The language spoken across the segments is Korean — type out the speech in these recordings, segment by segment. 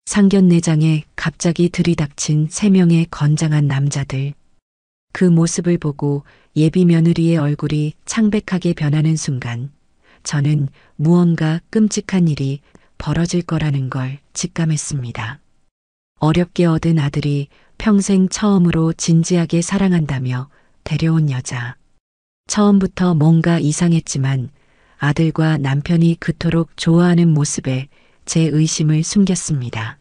상견례장에 갑자기 들이닥친 세 명의 건장한 남자들. 그 모습을 보고 예비 며느리의 얼굴이 창백하게 변하는 순간 저는 무언가 끔찍한 일이 벌어질 거라는 걸 직감했습니다. 어렵게 얻은 아들이 평생 처음으로 진지하게 사랑한다며 데려온 여자. 처음부터 뭔가 이상했지만 아들과 남편이 그토록 좋아하는 모습에 제 의심을 숨겼습니다.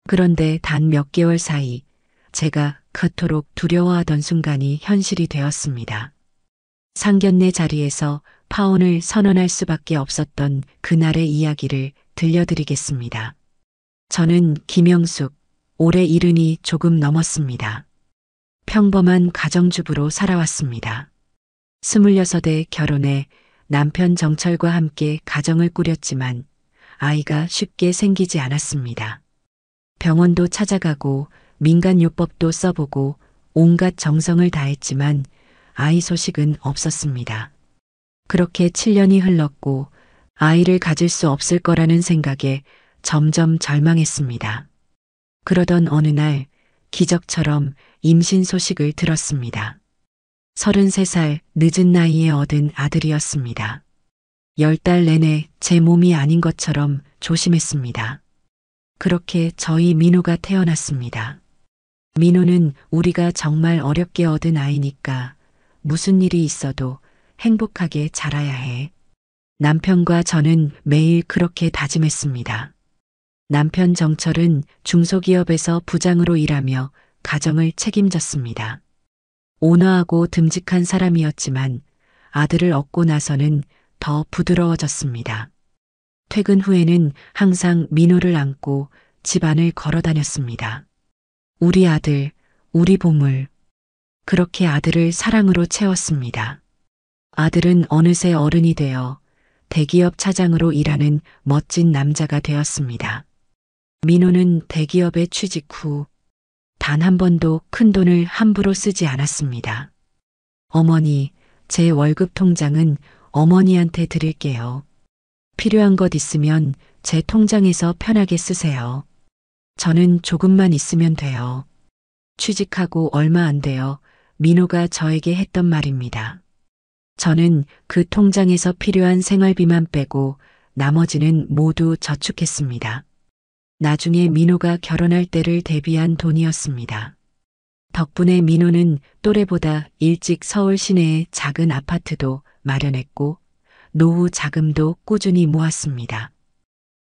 그런데 단 몇 개월 사이 제가 그토록 두려워하던 순간이 현실이 되었습니다. 상견례 자리에서 파혼을 선언할 수밖에 없었던 그날의 이야기를 들려드리겠습니다. 저는 김영숙, 올해 70이 조금 넘었습니다. 평범한 가정주부로 살아왔습니다. 26에 결혼해 남편 정철과 함께 가정을 꾸렸지만 아이가 쉽게 생기지 않았습니다. 병원도 찾아가고 민간요법도 써보고 온갖 정성을 다했지만 아이 소식은 없었습니다. 그렇게 7년이 흘렀고 아이를 가질 수 없을 거라는 생각에 점점 절망했습니다. 그러던 어느 날 기적처럼 임신 소식을 들었습니다. 33살 늦은 나이에 얻은 아들이었습니다. 10달 내내 제 몸이 아닌 것처럼 조심했습니다. 그렇게 저희 민호가 태어났습니다. 민호는 우리가 정말 어렵게 얻은 아이니까 무슨 일이 있어도 행복하게 자라야 해. 남편과 저는 매일 그렇게 다짐했습니다. 남편 정철은 중소기업에서 부장으로 일하며 가정을 책임졌습니다. 온화하고 듬직한 사람이었지만 아들을 얻고 나서는 더 부드러워졌습니다. 퇴근 후에는 항상 민호를 안고 집안을 걸어 다녔습니다. 우리 아들, 우리 보물. 그렇게 아들을 사랑으로 채웠습니다. 아들은 어느새 어른이 되어 대기업 차장으로 일하는 멋진 남자가 되었습니다. 민호는 대기업에 취직 후 단 한 번도 큰 돈을 함부로 쓰지 않았습니다. 어머니, 제 월급 통장은 어머니한테 드릴게요. 필요한 것 있으면 제 통장에서 편하게 쓰세요. 저는 조금만 있으면 돼요. 취직하고 얼마 안 되어 민호가 저에게 했던 말입니다. 저는 그 통장에서 필요한 생활비만 빼고 나머지는 모두 저축했습니다. 나중에 민호가 결혼할 때를 대비한 돈이었습니다. 덕분에 민호는 또래보다 일찍 서울 시내에 작은 아파트도 마련했고 노후 자금도 꾸준히 모았습니다.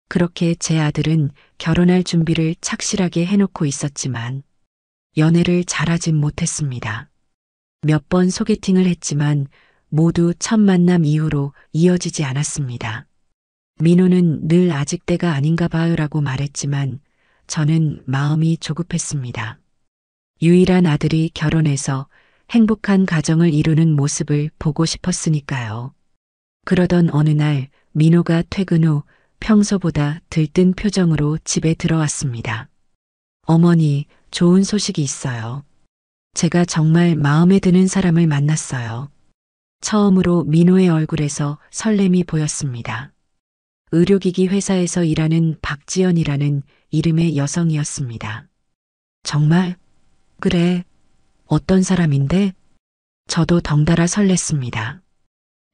그렇게 제 아들은 결혼할 준비를 착실하게 해놓고 있었지만 연애를 잘하진 못했습니다. 몇 번 소개팅을 했지만 모두 첫 만남 이후로 이어지지 않았습니다. 민호는 늘 아직 때가 아닌가 봐요라고 말했지만 저는 마음이 조급했습니다. 유일한 아들이 결혼해서 행복한 가정을 이루는 모습을 보고 싶었으니까요. 그러던 어느 날 민호가 퇴근 후 평소보다 들뜬 표정으로 집에 들어왔습니다. 어머니, 좋은 소식이 있어요. 제가 정말 마음에 드는 사람을 만났어요. 처음으로 민호의 얼굴에서 설렘이 보였습니다. 의료기기 회사에서 일하는 박지연이라는 이름의 여성이었습니다. 정말? 그래. 어떤 사람인데? 저도 덩달아 설렜습니다.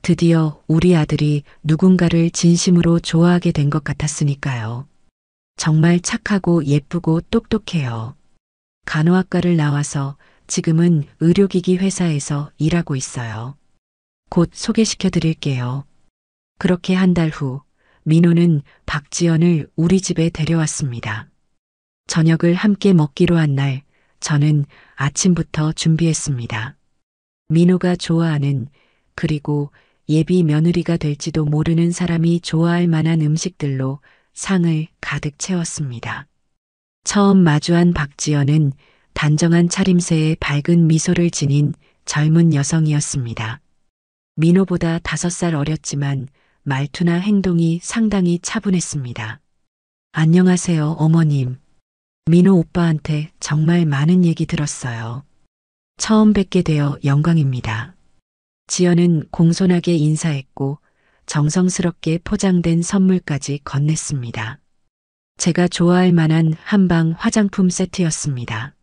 드디어 우리 아들이 누군가를 진심으로 좋아하게 된 것 같았으니까요. 정말 착하고 예쁘고 똑똑해요. 간호학과를 나와서 지금은 의료기기 회사에서 일하고 있어요. 곧 소개시켜 드릴게요. 그렇게 한 달 후 민호는 박지연을 우리 집에 데려왔습니다. 저녁을 함께 먹기로 한 날 저는 아침부터 준비했습니다. 민호가 좋아하는 그리고 예비 며느리가 될지도 모르는 사람이 좋아할 만한 음식들로 상을 가득 채웠습니다. 처음 마주한 박지연은 단정한 차림새에 밝은 미소를 지닌 젊은 여성이었습니다. 민호보다 5살 어렸지만 말투나 행동이 상당히 차분했습니다. 안녕하세요, 어머님. 민호 오빠한테 정말 많은 얘기 들었어요. 처음 뵙게 되어 영광입니다. 지연은 공손하게 인사했고 정성스럽게 포장된 선물까지 건넸습니다. 제가 좋아할 만한 한방 화장품 세트였습니다.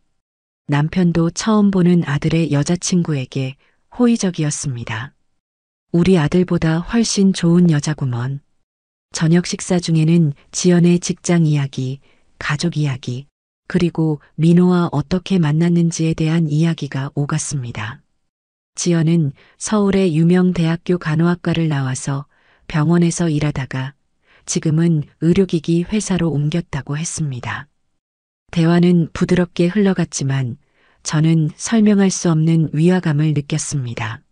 남편도 처음 보는 아들의 여자친구에게 호의적이었습니다. 우리 아들보다 훨씬 좋은 여자구먼. 저녁 식사 중에는 지연의 직장 이야기, 가족 이야기, 그리고 민호와 어떻게 만났는지에 대한 이야기가 오갔습니다. 지연은 서울의 유명 대학교 간호학과를 나와서 병원에서 일하다가 지금은 의료기기 회사로 옮겼다고 했습니다. 대화는 부드럽게 흘러갔지만 저는 설명할 수 없는 위화감을 느꼈습니다.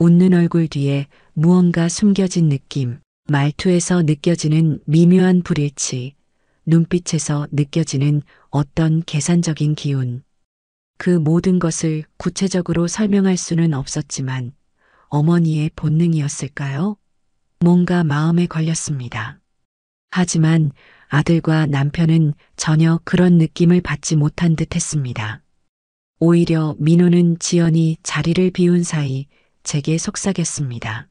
웃는 얼굴 뒤에 무언가 숨겨진 느낌, 말투에서 느껴지는 미묘한 불일치, 눈빛에서 느껴지는 어떤 계산적인 기운. 그 모든 것을 구체적으로 설명할 수는 없었지만 어머니의 본능이었을까요? 뭔가 마음에 걸렸습니다. 하지만 아들과 남편은 전혀 그런 느낌을 받지 못한 듯 했습니다. 오히려 민호는 지연이 자리를 비운 사이 제게 속삭였습니다.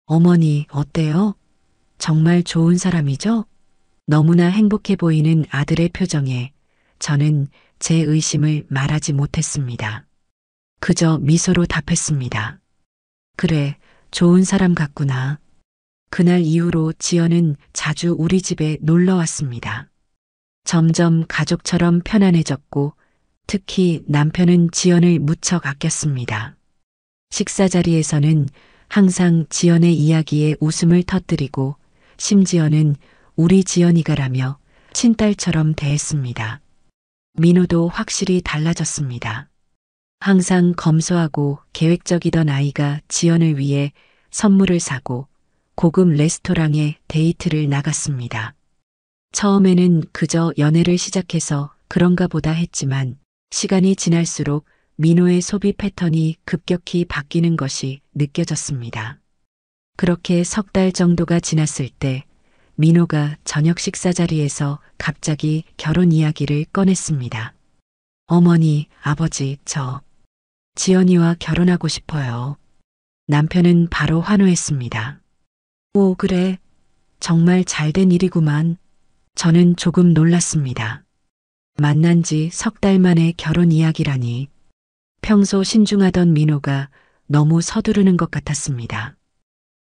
어머니, 어때요? 정말 좋은 사람이죠? 너무나 행복해 보이는 아들의 표정에 저는 제 의심을 말하지 못했습니다. 그저 미소로 답했습니다. 그래, 좋은 사람 같구나. 그날 이후로 지연은 자주 우리 집에 놀러 왔습니다. 점점 가족처럼 편안해졌고 특히 남편은 지연을 무척 아꼈습니다. 식사 자리에서는 항상 지연의 이야기에 웃음을 터뜨리고 심지어는 우리 지연이가라며 친딸처럼 대했습니다. 민호도 확실히 달라졌습니다. 항상 검소하고 계획적이던 아이가 지연을 위해 선물을 사고 고급 레스토랑에 데이트를 나갔습니다. 처음에는 그저 연애를 시작해서 그런가 보다 했지만 시간이 지날수록 민호의 소비 패턴이 급격히 바뀌는 것이 느껴졌습니다. 그렇게 석 달 정도가 지났을 때 민호가 저녁 식사 자리에서 갑자기 결혼 이야기를 꺼냈습니다. 어머니, 아버지, 저 지연이와 결혼하고 싶어요. 남편은 바로 환호했습니다. 오, 그래. 정말 잘된 일이구만. 저는 조금 놀랐습니다. 만난 지 석 달 만에 결혼 이야기라니. 평소 신중하던 민호가 너무 서두르는 것 같았습니다.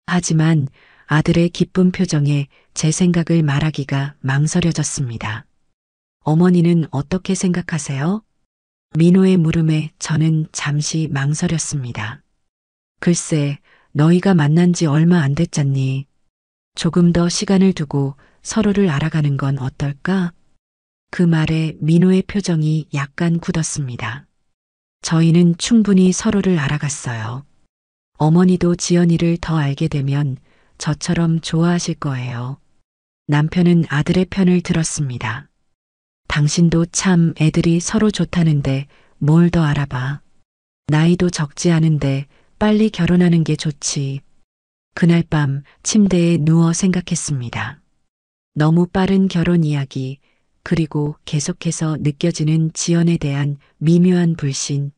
하지만 아들의 기쁜 표정에 제 생각을 말하기가 망설여졌습니다. 어머니는 어떻게 생각하세요? 민호의 물음에 저는 잠시 망설였습니다. 글쎄, 너희가 만난 지 얼마 안 됐잖니. 조금 더 시간을 두고 서로를 알아가는 건 어떨까? 그 말에 민호의 표정이 약간 굳었습니다. 저희는 충분히 서로를 알아갔어요. 어머니도 지연이를 더 알게 되면 저처럼 좋아하실 거예요. 남편은 아들의 편을 들었습니다. 당신도 참 애들이 서로 좋다는데 뭘 더 알아봐. 나이도 적지 않은데 빨리 결혼하는 게 좋지. 그날 밤 침대에 누워 생각했습니다. 너무 빠른 결혼 이야기, 그리고 계속해서 느껴지는 지연에 대한 미묘한 불신.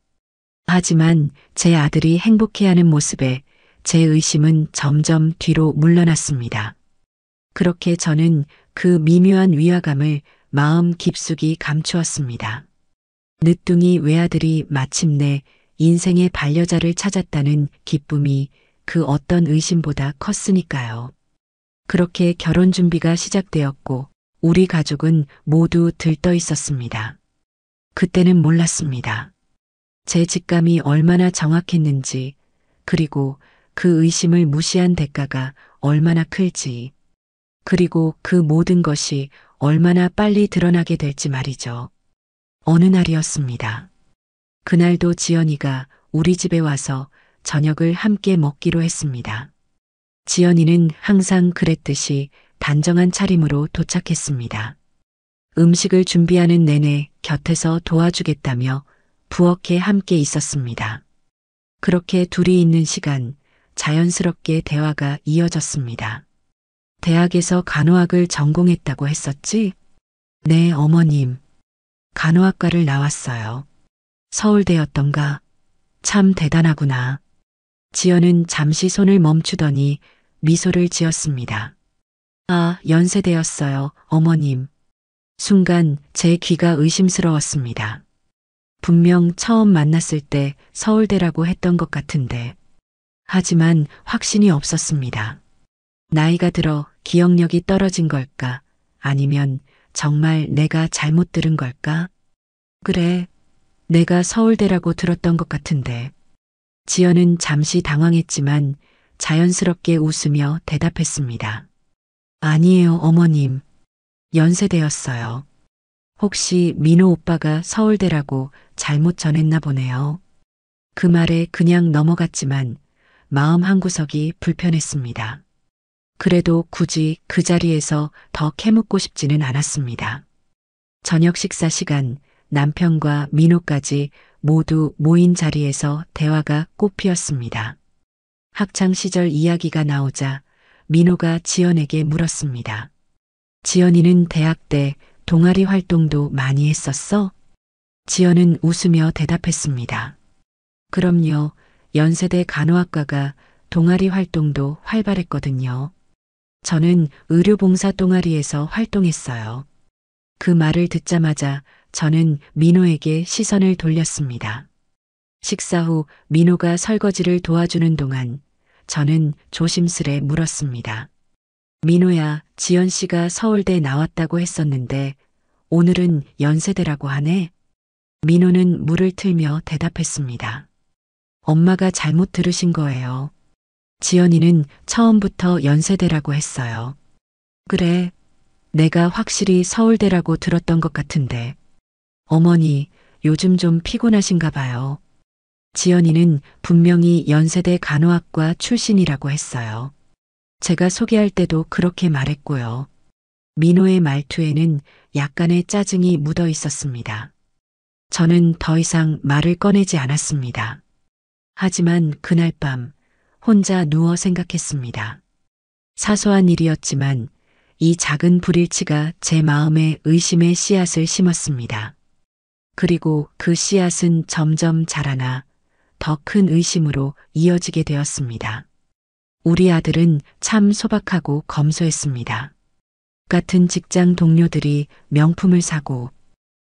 하지만 제 아들이 행복해하는 모습에 제 의심은 점점 뒤로 물러났습니다. 그렇게 저는 그 미묘한 위화감을 마음 깊숙이 감추었습니다. 늦둥이 외아들이 마침내 인생의 반려자를 찾았다는 기쁨이 그 어떤 의심보다 컸으니까요. 그렇게 결혼 준비가 시작되었고 우리 가족은 모두 들떠 있었습니다. 그때는 몰랐습니다. 제 직감이 얼마나 정확했는지, 그리고 그 의심을 무시한 대가가 얼마나 클지, 그리고 그 모든 것이 얼마나 빨리 드러나게 될지 말이죠. 어느 날이었습니다. 그날도 지연이가 우리 집에 와서 저녁을 함께 먹기로 했습니다. 지연이는 항상 그랬듯이 단정한 차림으로 도착했습니다. 음식을 준비하는 내내 곁에서 도와주겠다며 부엌에 함께 있었습니다. 그렇게 둘이 있는 시간, 자연스럽게 대화가 이어졌습니다. 대학에서 간호학을 전공했다고 했었지? 네, 어머님. 간호학과를 나왔어요. 서울대였던가? 참 대단하구나. 지연은 잠시 손을 멈추더니 미소를 지었습니다. 아, 연세대였어요, 어머님. 순간 제 귀가 의심스러웠습니다. 분명 처음 만났을 때 서울대라고 했던 것 같은데. 하지만 확신이 없었습니다. 나이가 들어 기억력이 떨어진 걸까? 아니면 정말 내가 잘못 들은 걸까? 그래, 내가 서울대라고 들었던 것 같은데. 지연은 잠시 당황했지만 자연스럽게 웃으며 대답했습니다. 아니에요, 어머님. 연세대였어요. 혹시 민호 오빠가 서울대라고 잘못 전했나 보네요. 그 말에 그냥 넘어갔지만 마음 한구석이 불편했습니다. 그래도 굳이 그 자리에서 더 캐묻고 싶지는 않았습니다. 저녁 식사 시간 남편과 민호까지 모두 모인 자리에서 대화가 꽃피었습니다. 학창 시절 이야기가 나오자 민호가 지연에게 물었습니다. 지연이는 대학 때 동아리 활동도 많이 했었어? 지연은 웃으며 대답했습니다. 그럼요. 연세대 간호학과가 동아리 활동도 활발했거든요. 저는 의료봉사 동아리에서 활동했어요. 그 말을 듣자마자 저는 민호에게 시선을 돌렸습니다. 식사 후 민호가 설거지를 도와주는 동안 저는 조심스레 물었습니다. 민호야, 지연 씨가 서울대 나왔다고 했었는데 오늘은 연세대라고 하네? 민호는 물을 틀며 대답했습니다. 엄마가 잘못 들으신 거예요. 지연이는 처음부터 연세대라고 했어요. 그래, 내가 확실히 서울대라고 들었던 것 같은데. 어머니, 요즘 좀 피곤하신가 봐요. 지연이는 분명히 연세대 간호학과 출신이라고 했어요. 제가 소개할 때도 그렇게 말했고요. 민호의 말투에는 약간의 짜증이 묻어 있었습니다. 저는 더 이상 말을 꺼내지 않았습니다. 하지만 그날 밤 혼자 누워 생각했습니다. 사소한 일이었지만 이 작은 불일치가 제 마음에 의심의 씨앗을 심었습니다. 그리고 그 씨앗은 점점 자라나 더 큰 의심으로 이어지게 되었습니다. 우리 아들은 참 소박하고 검소했습니다. 같은 직장 동료들이 명품을 사고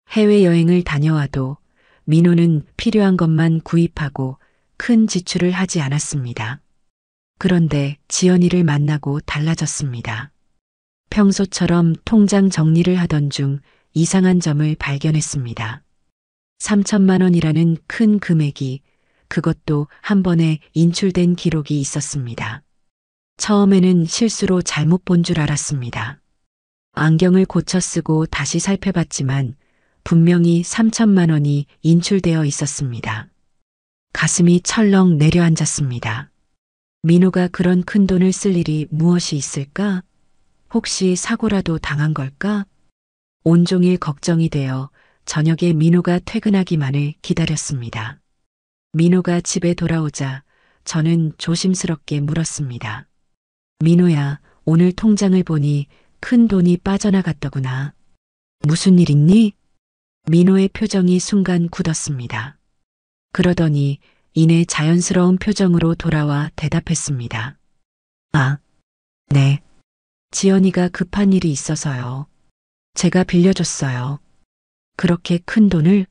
해외여행을 다녀와도 민호는 필요한 것만 구입하고 큰 지출을 하지 않았습니다. 그런데 지연이를 만나고 달라졌습니다. 평소처럼 통장 정리를 하던 중 이상한 점을 발견했습니다. 3천만 원이라는 큰 금액이 그것도 한 번에 인출된 기록이 있었습니다. 처음에는 실수로 잘못 본 줄 알았습니다. 안경을 고쳐 쓰고 다시 살펴봤지만 분명히 3천만 원이 인출되어 있었습니다. 가슴이 철렁 내려앉았습니다. 민호가 그런 큰 돈을 쓸 일이 무엇이 있을까? 혹시 사고라도 당한 걸까? 온종일 걱정이 되어 저녁에 민호가 퇴근하기만을 기다렸습니다. 민호가 집에 돌아오자 저는 조심스럽게 물었습니다. 민호야, 오늘 통장을 보니 큰 돈이 빠져나갔더구나. 무슨 일 있니? 민호의 표정이 순간 굳었습니다. 그러더니 이내 자연스러운 표정으로 돌아와 대답했습니다. 아, 네. 지연이가 급한 일이 있어서요. 제가 빌려줬어요. 그렇게 큰 돈을?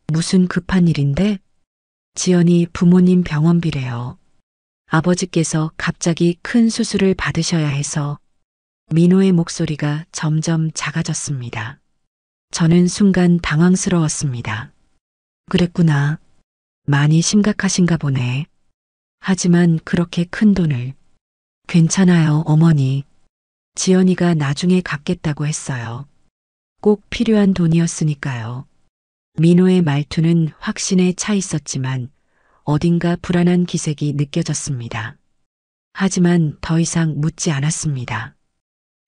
무슨 급한 일인데? 지연이 부모님 병원비래요. 아버지께서 갑자기 큰 수술을 받으셔야 해서. 민호의 목소리가 점점 작아졌습니다. 저는 순간 당황스러웠습니다. 그랬구나. 많이 심각하신가 보네. 하지만 그렇게 큰 돈을. 괜찮아요, 어머니. 지연이가 나중에 갚겠다고 했어요. 꼭 필요한 돈이었으니까요. 민호의 말투는 확신에 차 있었지만 어딘가 불안한 기색이 느껴졌습니다. 하지만 더 이상 묻지 않았습니다.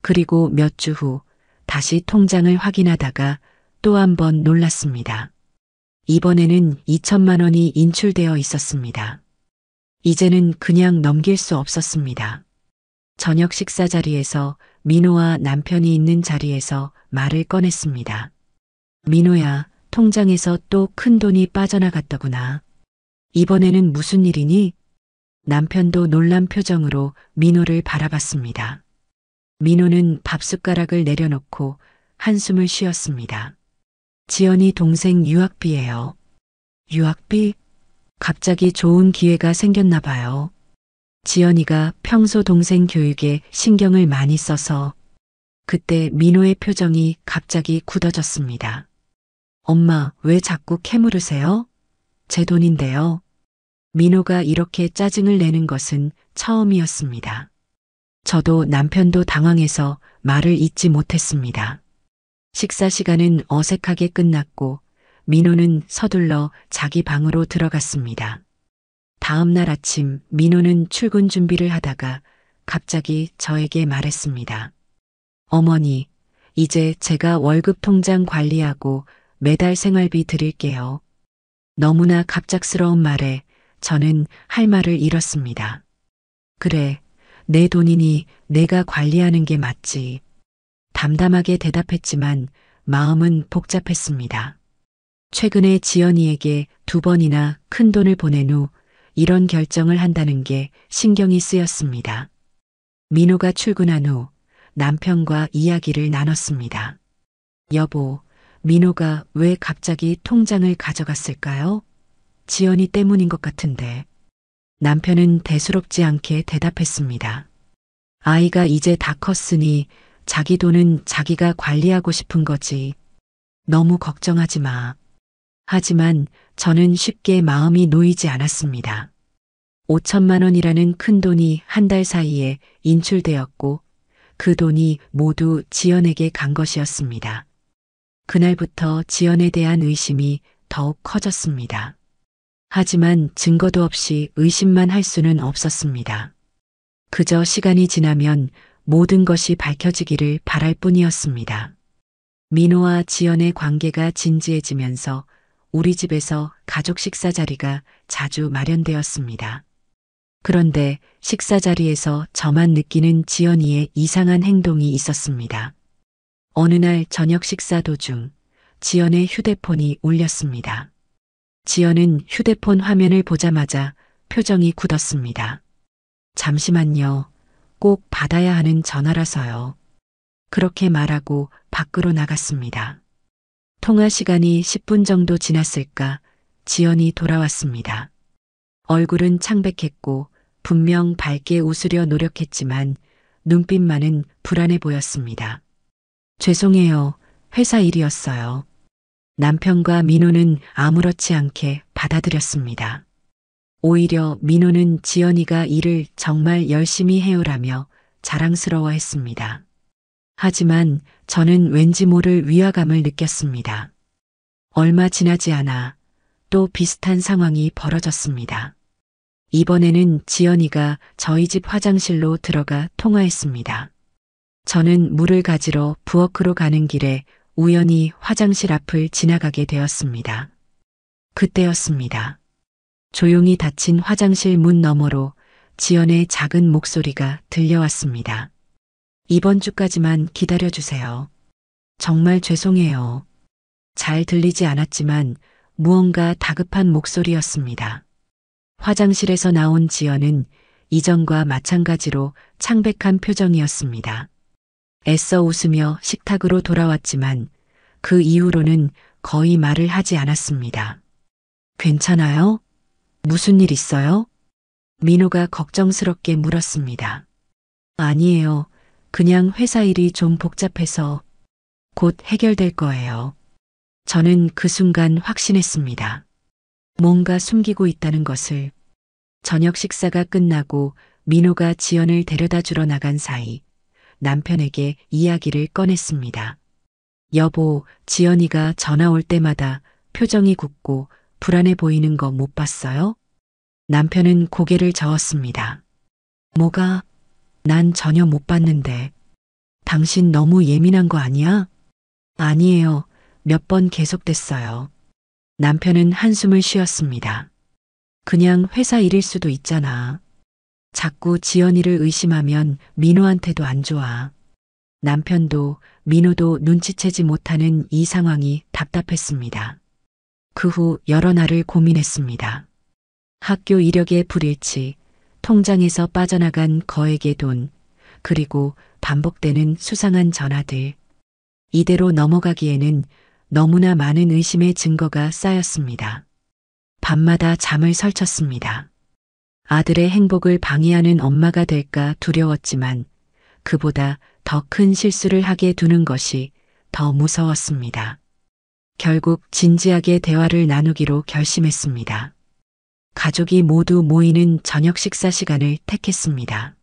그리고 몇 주 후 다시 통장을 확인하다가 또 한 번 놀랐습니다. 이번에는 2천만 원이 인출되어 있었습니다. 이제는 그냥 넘길 수 없었습니다. 저녁 식사 자리에서 민호와 남편이 있는 자리에서 말을 꺼냈습니다. 민호야, 통장에서 또 큰 돈이 빠져나갔더구나. 이번에는 무슨 일이니? 남편도 놀란 표정으로 민호를 바라봤습니다. 민호는 밥숟가락을 내려놓고 한숨을 쉬었습니다. 지연이 동생 유학비예요. 유학비? 갑자기 좋은 기회가 생겼나 봐요. 지연이가 평소 동생 교육에 신경을 많이 써서 그때 민호의 표정이 갑자기 굳어졌습니다. 엄마, 왜 자꾸 캐물으세요? 제 돈인데요. 민호가 이렇게 짜증을 내는 것은 처음이었습니다. 저도 남편도 당황해서 말을 잇지 못했습니다. 식사 시간은 어색하게 끝났고 민호는 서둘러 자기 방으로 들어갔습니다. 다음 날 아침 민호는 출근 준비를 하다가 갑자기 저에게 말했습니다. 어머니, 이제 제가 월급 통장 관리하고 매달 생활비 드릴게요. 너무나 갑작스러운 말에 저는 할 말을 잃었습니다. 그래, 내 돈이니 내가 관리하는 게 맞지. 담담하게 대답했지만 마음은 복잡했습니다. 최근에 지연이에게 2번이나 큰 돈을 보낸 후 이런 결정을 한다는 게 신경이 쓰였습니다. 민호가 출근한 후 남편과 이야기를 나눴습니다. 여보, 민호가 왜 갑자기 통장을 가져갔을까요? 지연이 때문인 것 같은데. 남편은 대수롭지 않게 대답했습니다. 아이가 이제 다 컸으니 자기 돈은 자기가 관리하고 싶은 거지. 너무 걱정하지 마. 하지만 저는 쉽게 마음이 놓이지 않았습니다. 5천만 원이라는 큰 돈이 한 달 사이에 인출되었고 그 돈이 모두 지연에게 간 것이었습니다. 그날부터 지연에 대한 의심이 더욱 커졌습니다. 하지만 증거도 없이 의심만 할 수는 없었습니다. 그저 시간이 지나면 모든 것이 밝혀지기를 바랄 뿐이었습니다. 민호와 지연의 관계가 진지해지면서 우리 집에서 가족 식사 자리가 자주 마련되었습니다. 그런데 식사 자리에서 저만 느끼는 지연이의 이상한 행동이 있었습니다. 어느 날 저녁 식사 도중 지연의 휴대폰이 울렸습니다. 지연은 휴대폰 화면을 보자마자 표정이 굳었습니다. 잠시만요. 꼭 받아야 하는 전화라서요. 그렇게 말하고 밖으로 나갔습니다. 통화 시간이 10분 정도 지났을까 지연이 돌아왔습니다. 얼굴은 창백했고 분명 밝게 웃으려 노력했지만 눈빛만은 불안해 보였습니다. 죄송해요. 회사 일이었어요. 남편과 민호는 아무렇지 않게 받아들였습니다. 오히려 민호는 지연이가 일을 정말 열심히 해오라며 자랑스러워했습니다. 하지만 저는 왠지 모를 위화감을 느꼈습니다. 얼마 지나지 않아 또 비슷한 상황이 벌어졌습니다. 이번에는 지연이가 저희 집 화장실로 들어가 통화했습니다. 저는 물을 가지러 부엌으로 가는 길에 우연히 화장실 앞을 지나가게 되었습니다. 그때였습니다. 조용히 닫힌 화장실 문 너머로 지연의 작은 목소리가 들려왔습니다. 이번 주까지만 기다려주세요. 정말 죄송해요. 잘 들리지 않았지만 무언가 다급한 목소리였습니다. 화장실에서 나온 지연은 이전과 마찬가지로 창백한 표정이었습니다. 애써 웃으며 식탁으로 돌아왔지만 그 이후로는 거의 말을 하지 않았습니다. 괜찮아요? 무슨 일 있어요? 민호가 걱정스럽게 물었습니다. 아니에요. 그냥 회사 일이 좀 복잡해서 곧 해결될 거예요. 저는 그 순간 확신했습니다. 뭔가 숨기고 있다는 것을. 저녁 식사가 끝나고 민호가 지연을 데려다 주러 나간 사이 남편에게 이야기를 꺼냈습니다. 여보, 지연이가 전화 올 때마다 표정이 굳고 불안해 보이는 거 못 봤어요? 남편은 고개를 저었습니다. 뭐가? 난 전혀 못 봤는데. 당신 너무 예민한 거 아니야? 아니에요. 몇 번 계속됐어요. 남편은 한숨을 쉬었습니다. 그냥 회사 일일 수도 있잖아. 자꾸 지연이를 의심하면 민호한테도 안 좋아. 남편도 민호도 눈치채지 못하는 이 상황이 답답했습니다. 그 후 여러 날을 고민했습니다. 학교 이력의 불일치, 통장에서 빠져나간 거액의 돈, 그리고 반복되는 수상한 전화들. 이대로 넘어가기에는 너무나 많은 의심의 증거가 쌓였습니다. 밤마다 잠을 설쳤습니다. 아들의 행복을 방해하는 엄마가 될까 두려웠지만 그보다 더 큰 실수를 하게 두는 것이 더 무서웠습니다. 결국 진지하게 대화를 나누기로 결심했습니다. 가족이 모두 모이는 저녁 식사 시간을 택했습니다.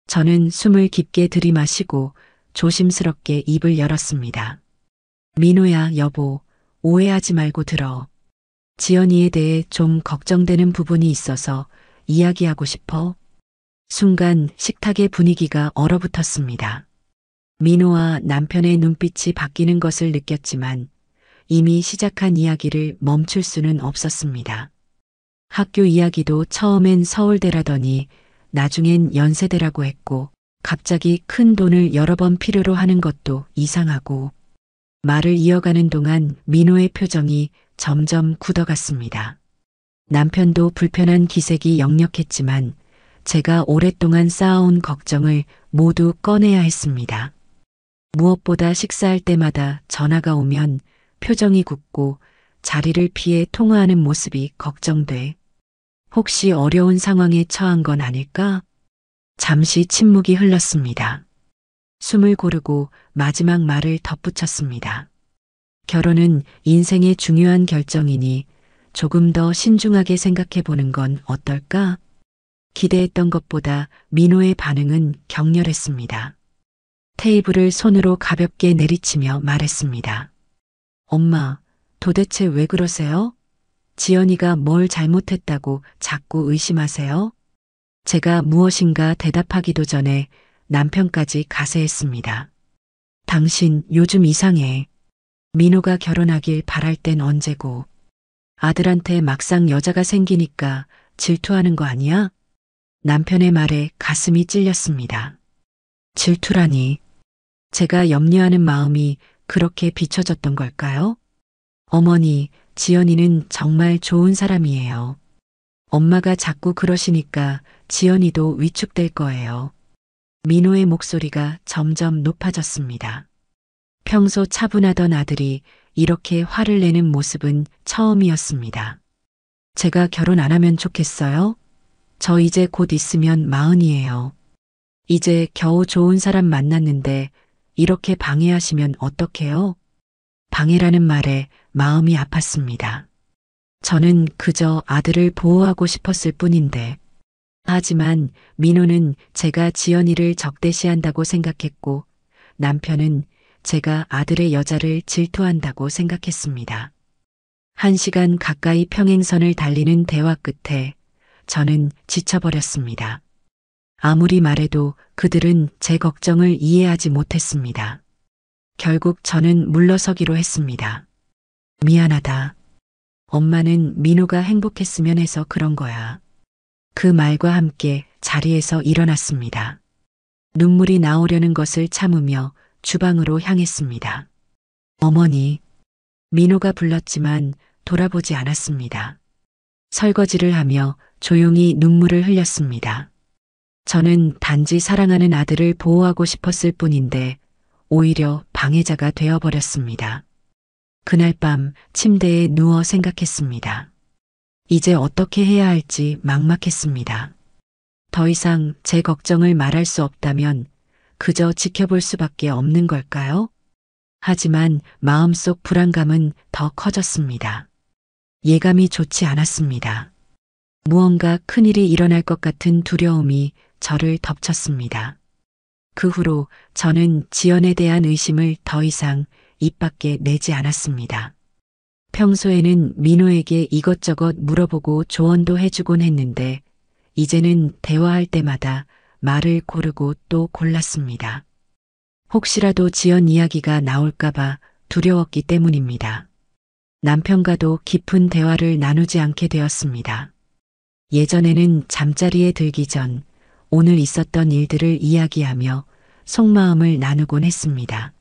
저는 숨을 깊게 들이마시고 조심스럽게 입을 열었습니다. 민호야, 여보, 오해하지 말고 들어. 지연이에 대해 좀 걱정되는 부분이 있어서 이야기하고 싶어. 순간 식탁의 분위기가 얼어붙었습니다. 민호와 남편의 눈빛이 바뀌는 것을 느꼈지만 이미 시작한 이야기를 멈출 수는 없었습니다. 학교 이야기도 처음엔 서울대라더니 나중엔 연세대라고 했고 갑자기 큰 돈을 여러 번 필요로 하는 것도 이상하고 말을 이어가는 동안 민호의 표정이 점점 굳어갔습니다. 남편도 불편한 기색이 역력했지만 제가 오랫동안 쌓아온 걱정을 모두 꺼내야 했습니다. 무엇보다 식사할 때마다 전화가 오면 표정이 굳고 자리를 피해 통화하는 모습이 걱정돼. 혹시 어려운 상황에 처한 건 아닐까? 잠시 침묵이 흘렀습니다. 숨을 고르고 마지막 말을 덧붙였습니다. 결혼은 인생의 중요한 결정이니 조금 더 신중하게 생각해 보는 건 어떨까? 기대했던 것보다 민호의 반응은 격렬했습니다. 테이블을 손으로 가볍게 내리치며 말했습니다. 엄마, 도대체 왜 그러세요? 지연이가 뭘 잘못했다고 자꾸 의심하세요? 제가 무엇인가 대답하기도 전에 남편까지 가세했습니다. 당신 요즘 이상해. 민호가 결혼하길 바랄 땐 언제고. 아들한테 막상 여자가 생기니까 질투하는 거 아니야? 남편의 말에 가슴이 찔렸습니다. 질투라니. 제가 염려하는 마음이 그렇게 비춰졌던 걸까요? 어머니, 지연이는 정말 좋은 사람이에요. 엄마가 자꾸 그러시니까 지연이도 위축될 거예요. 민호의 목소리가 점점 높아졌습니다. 평소 차분하던 아들이 이렇게 화를 내는 모습은 처음이었습니다. 제가 결혼 안 하면 좋겠어요? 저 이제 곧 있으면 40이에요. 이제 겨우 좋은 사람 만났는데 이렇게 방해하시면 어떡해요? 방해라는 말에 마음이 아팠습니다. 저는 그저 아들을 보호하고 싶었을 뿐인데. 하지만 민호는 제가 지연이를 적대시한다고 생각했고 남편은 제가 아들의 여자를 질투한다고 생각했습니다. 1시간 가까이 평행선을 달리는 대화 끝에 저는 지쳐버렸습니다. 아무리 말해도 그들은 제 걱정을 이해하지 못했습니다. 결국 저는 물러서기로 했습니다. 미안하다. 엄마는 민호가 행복했으면 해서 그런 거야. 그 말과 함께 자리에서 일어났습니다. 눈물이 나오려는 것을 참으며 주방으로 향했습니다. 어머니, 민호가 불렀지만 돌아보지 않았습니다. 설거지를 하며 조용히 눈물을 흘렸습니다. 저는 단지 사랑하는 아들을 보호하고 싶었을 뿐인데 오히려 방해자가 되어버렸습니다. 그날 밤 침대에 누워 생각했습니다. 이제 어떻게 해야 할지 막막했습니다. 더 이상 제 걱정을 말할 수 없다면 그저 지켜볼 수밖에 없는 걸까요? 하지만 마음속 불안감은 더 커졌습니다. 예감이 좋지 않았습니다. 무언가 큰일이 일어날 것 같은 두려움이 저를 덮쳤습니다. 그 후로 저는 지연에 대한 의심을 더 이상 입 밖에 내지 않았습니다. 평소에는 민호에게 이것저것 물어보고 조언도 해주곤 했는데 이제는 대화할 때마다 말을 고르고 또 골랐습니다. 혹시라도 지연 이야기가 나올까봐 두려웠기 때문입니다. 남편과도 깊은 대화를 나누지 않게 되었습니다. 예전에는 잠자리에 들기 전 오늘 있었던 일들을 이야기하며 속마음을 나누곤 했습니다.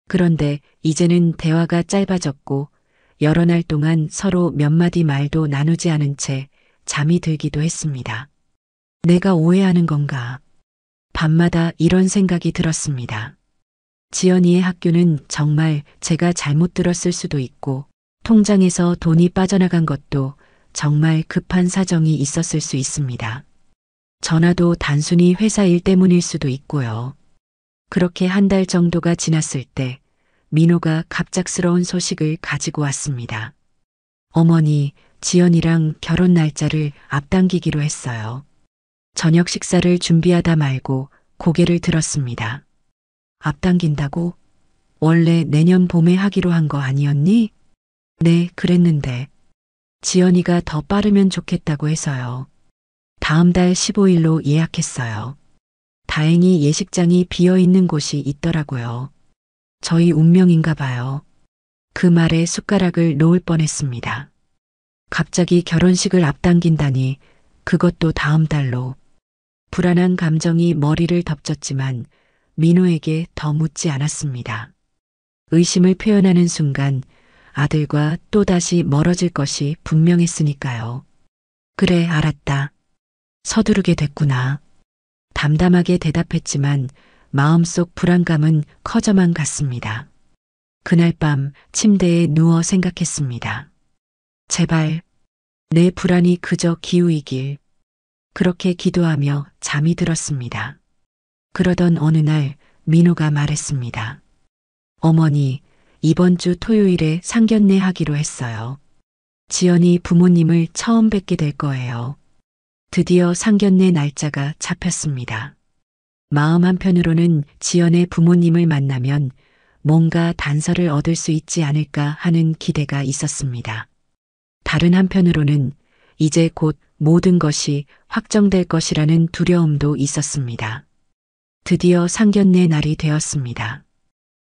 그런데 이제는 대화가 짧아졌고 여러 날 동안 서로 몇 마디 말도 나누지 않은 채 잠이 들기도 했습니다. 내가 오해하는 건가? 밤마다 이런 생각이 들었습니다. 지연이의 학교는 정말 제가 잘못 들었을 수도 있고 통장에서 돈이 빠져나간 것도 정말 급한 사정이 있었을 수 있습니다. 전화도 단순히 회사 일 때문일 수도 있고요. 그렇게 한 달 정도가 지났을 때 민호가 갑작스러운 소식을 가지고 왔습니다. 어머니, 지연이랑 결혼 날짜를 앞당기기로 했어요. 저녁 식사를 준비하다 말고 고개를 들었습니다. 앞당긴다고? 원래 내년 봄에 하기로 한 거 아니었니? 네, 그랬는데. 지연이가 더 빠르면 좋겠다고 해서요. 다음 달 15일로 예약했어요. 다행히 예식장이 비어 있는 곳이 있더라고요. 저희 운명인가 봐요. 그 말에 숟가락을 놓을 뻔했습니다. 갑자기 결혼식을 앞당긴다니, 그것도 다음 달로. 불안한 감정이 머리를 덮쳤지만 민호에게 더 묻지 않았습니다. 의심을 표현하는 순간 아들과 또다시 멀어질 것이 분명했으니까요. 그래, 알았다. 서두르게 됐구나. 담담하게 대답했지만 마음속 불안감은 커져만 갔습니다. 그날 밤 침대에 누워 생각했습니다. 제발 내 불안이 그저 기우이길. 그렇게 기도하며 잠이 들었습니다. 그러던 어느 날 민호가 말했습니다. 어머니, 이번 주 토요일에 상견례 하기로 했어요. 지연이 부모님을 처음 뵙게 될 거예요. 드디어 상견례 날짜가 잡혔습니다. 마음 한편으로는 지연의 부모님을 만나면 뭔가 단서를 얻을 수 있지 않을까 하는 기대가 있었습니다. 다른 한편으로는 이제 곧 모든 것이 확정될 것이라는 두려움도 있었습니다. 드디어 상견례 날이 되었습니다.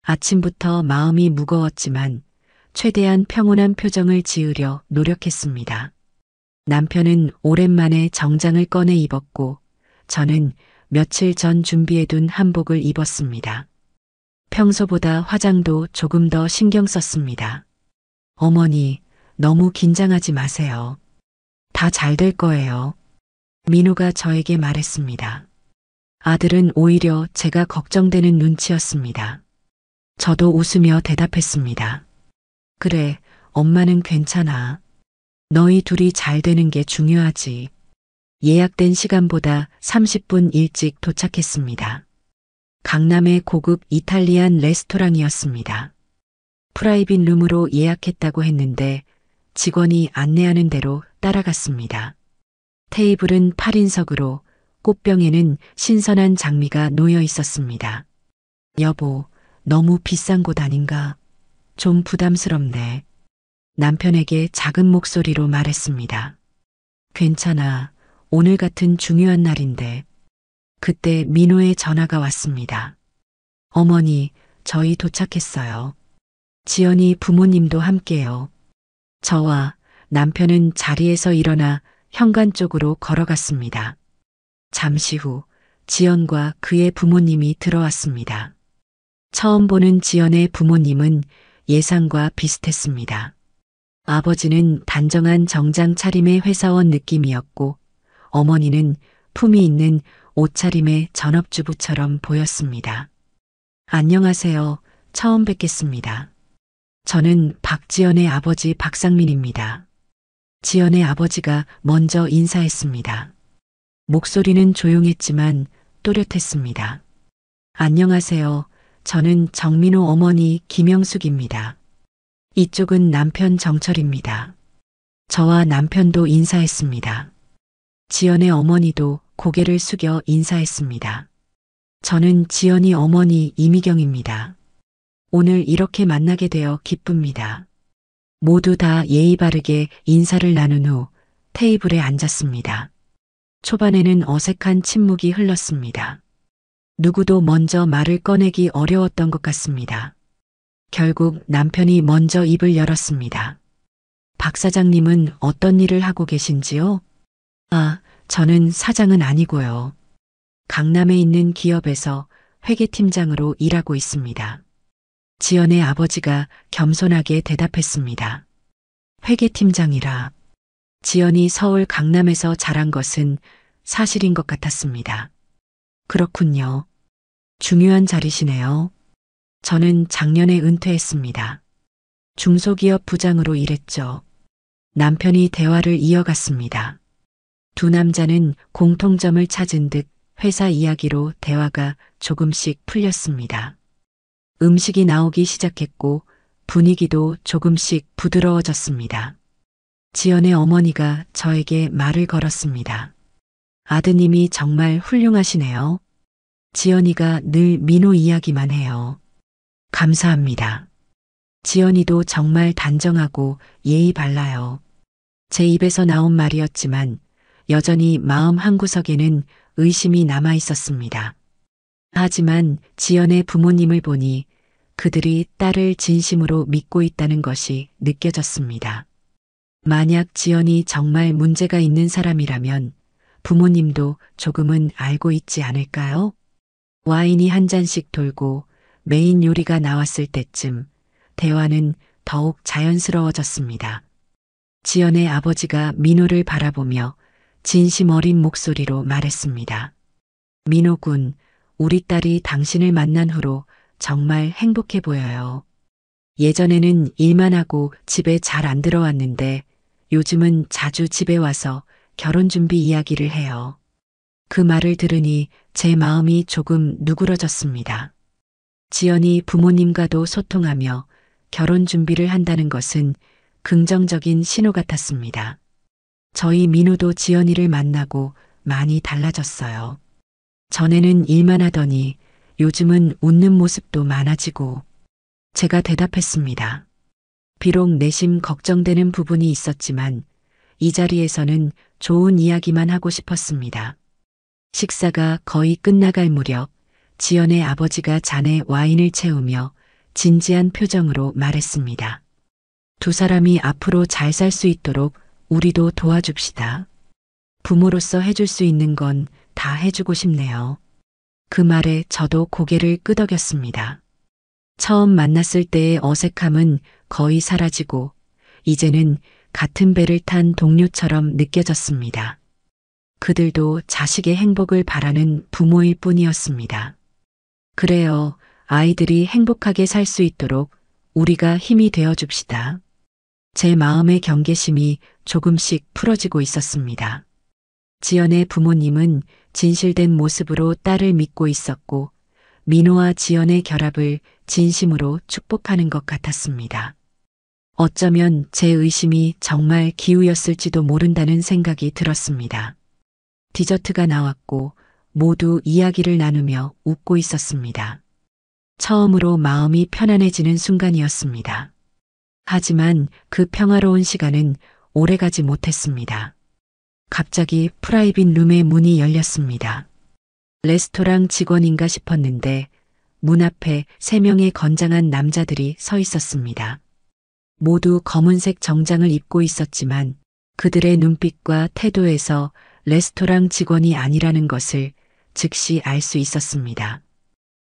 아침부터 마음이 무거웠지만 최대한 평온한 표정을 지으려 노력했습니다. 남편은 오랜만에 정장을 꺼내 입었고 저는 며칠 전 준비해둔 한복을 입었습니다. 평소보다 화장도 조금 더 신경 썼습니다. 어머니, 너무 긴장하지 마세요. 다 잘 될 거예요. 민호가 저에게 말했습니다. 아들은 오히려 제가 걱정되는 눈치였습니다. 저도 웃으며 대답했습니다. 그래, 엄마는 괜찮아. 너희 둘이 잘 되는 게 중요하지. 예약된 시간보다 30분 일찍 도착했습니다. 강남의 고급 이탈리안 레스토랑이었습니다. 프라이빗 룸으로 예약했다고 했는데 직원이 안내하는 대로 따라갔습니다. 테이블은 8인석으로 꽃병에는 신선한 장미가 놓여 있었습니다. 여보, 너무 비싼 곳 아닌가? 좀 부담스럽네. 남편에게 작은 목소리로 말했습니다. 괜찮아. 오늘 같은 중요한 날인데. 그때 민호의 전화가 왔습니다. 어머니, 저희 도착했어요. 지연이 부모님도 함께요. 저와 남편은 자리에서 일어나 현관 쪽으로 걸어갔습니다. 잠시 후 지연과 그의 부모님이 들어왔습니다. 처음 보는 지연의 부모님은 예상과 비슷했습니다. 아버지는 단정한 정장 차림의 회사원 느낌이었고 어머니는 품위 있는 옷차림의 전업주부처럼 보였습니다. 안녕하세요. 처음 뵙겠습니다. 저는 박지연의 아버지 박상민입니다. 지연의 아버지가 먼저 인사했습니다. 목소리는 조용했지만 또렷했습니다. 안녕하세요. 저는 정민호 어머니 김영숙입니다. 이쪽은 남편 정철입니다. 저와 남편도 인사했습니다. 지연의 어머니도 고개를 숙여 인사했습니다. 저는 지연이 어머니 이미경입니다. 오늘 이렇게 만나게 되어 기쁩니다. 모두 다 예의 바르게 인사를 나눈 후 테이블에 앉았습니다. 초반에는 어색한 침묵이 흘렀습니다. 누구도 먼저 말을 꺼내기 어려웠던 것 같습니다. 결국 남편이 먼저 입을 열었습니다. 박 사장님은 어떤 일을 하고 계신지요? 아, 저는 사장은 아니고요. 강남에 있는 기업에서 회계팀장으로 일하고 있습니다. 지연의 아버지가 겸손하게 대답했습니다. 회계팀장이라. 지연이 서울 강남에서 자란 것은 사실인 것 같았습니다. 그렇군요. 중요한 자리시네요. 저는 작년에 은퇴했습니다. 중소기업 부장으로 일했죠. 남편이 대화를 이어갔습니다. 두 남자는 공통점을 찾은 듯 회사 이야기로 대화가 조금씩 풀렸습니다. 음식이 나오기 시작했고 분위기도 조금씩 부드러워졌습니다. 지연의 어머니가 저에게 말을 걸었습니다. 아드님이 정말 훌륭하시네요. 지연이가 늘 민호 이야기만 해요. 감사합니다. 지연이도 정말 단정하고 예의 발라요. 제 입에서 나온 말이었지만 여전히 마음 한구석에는 의심이 남아 있었습니다. 하지만 지연의 부모님을 보니 그들이 딸을 진심으로 믿고 있다는 것이 느껴졌습니다. 만약 지연이 정말 문제가 있는 사람이라면 부모님도 조금은 알고 있지 않을까요? 와인이 한 잔씩 돌고 메인 요리가 나왔을 때쯤 대화는 더욱 자연스러워졌습니다. 지연의 아버지가 민호를 바라보며 진심 어린 목소리로 말했습니다. 민호 군, 우리 딸이 당신을 만난 후로 정말 행복해 보여요. 예전에는 일만 하고 집에 잘 안 들어왔는데 요즘은 자주 집에 와서 결혼 준비 이야기를 해요. 그 말을 들으니 제 마음이 조금 누그러졌습니다. 지연이 부모님과도 소통하며 결혼 준비를 한다는 것은 긍정적인 신호 같았습니다. 저희 민호도 지연이를 만나고 많이 달라졌어요. 전에는 일만 하더니 요즘은 웃는 모습도 많아지고 제가 대답했습니다. 비록 내심 걱정되는 부분이 있었지만 이 자리에서는 좋은 이야기만 하고 싶었습니다. 식사가 거의 끝나갈 무렵 지연의 아버지가 잔에 와인을 채우며 진지한 표정으로 말했습니다. 두 사람이 앞으로 잘 살 수 있도록 우리도 도와줍시다. 부모로서 해줄 수 있는 건 다 해주고 싶네요. 그 말에 저도 고개를 끄덕였습니다. 처음 만났을 때의 어색함은 거의 사라지고 이제는 같은 배를 탄 동료처럼 느껴졌습니다. 그들도 자식의 행복을 바라는 부모일 뿐이었습니다. 그래요. 아이들이 행복하게 살 수 있도록 우리가 힘이 되어 줍시다. 제 마음의 경계심이 조금씩 풀어지고 있었습니다. 지연의 부모님은 진실된 모습으로 딸을 믿고 있었고 민호와 지연의 결합을 진심으로 축복하는 것 같았습니다. 어쩌면 제 의심이 정말 기우였을지도 모른다는 생각이 들었습니다. 디저트가 나왔고 모두 이야기를 나누며 웃고 있었습니다. 처음으로 마음이 편안해지는 순간이었습니다. 하지만 그 평화로운 시간은 오래가지 못했습니다. 갑자기 프라이빗 룸의 문이 열렸습니다. 레스토랑 직원인가 싶었는데 문 앞에 3명의 건장한 남자들이 서 있었습니다. 모두 검은색 정장을 입고 있었지만 그들의 눈빛과 태도에서 레스토랑 직원이 아니라는 것을 즉시 알 수 있었습니다.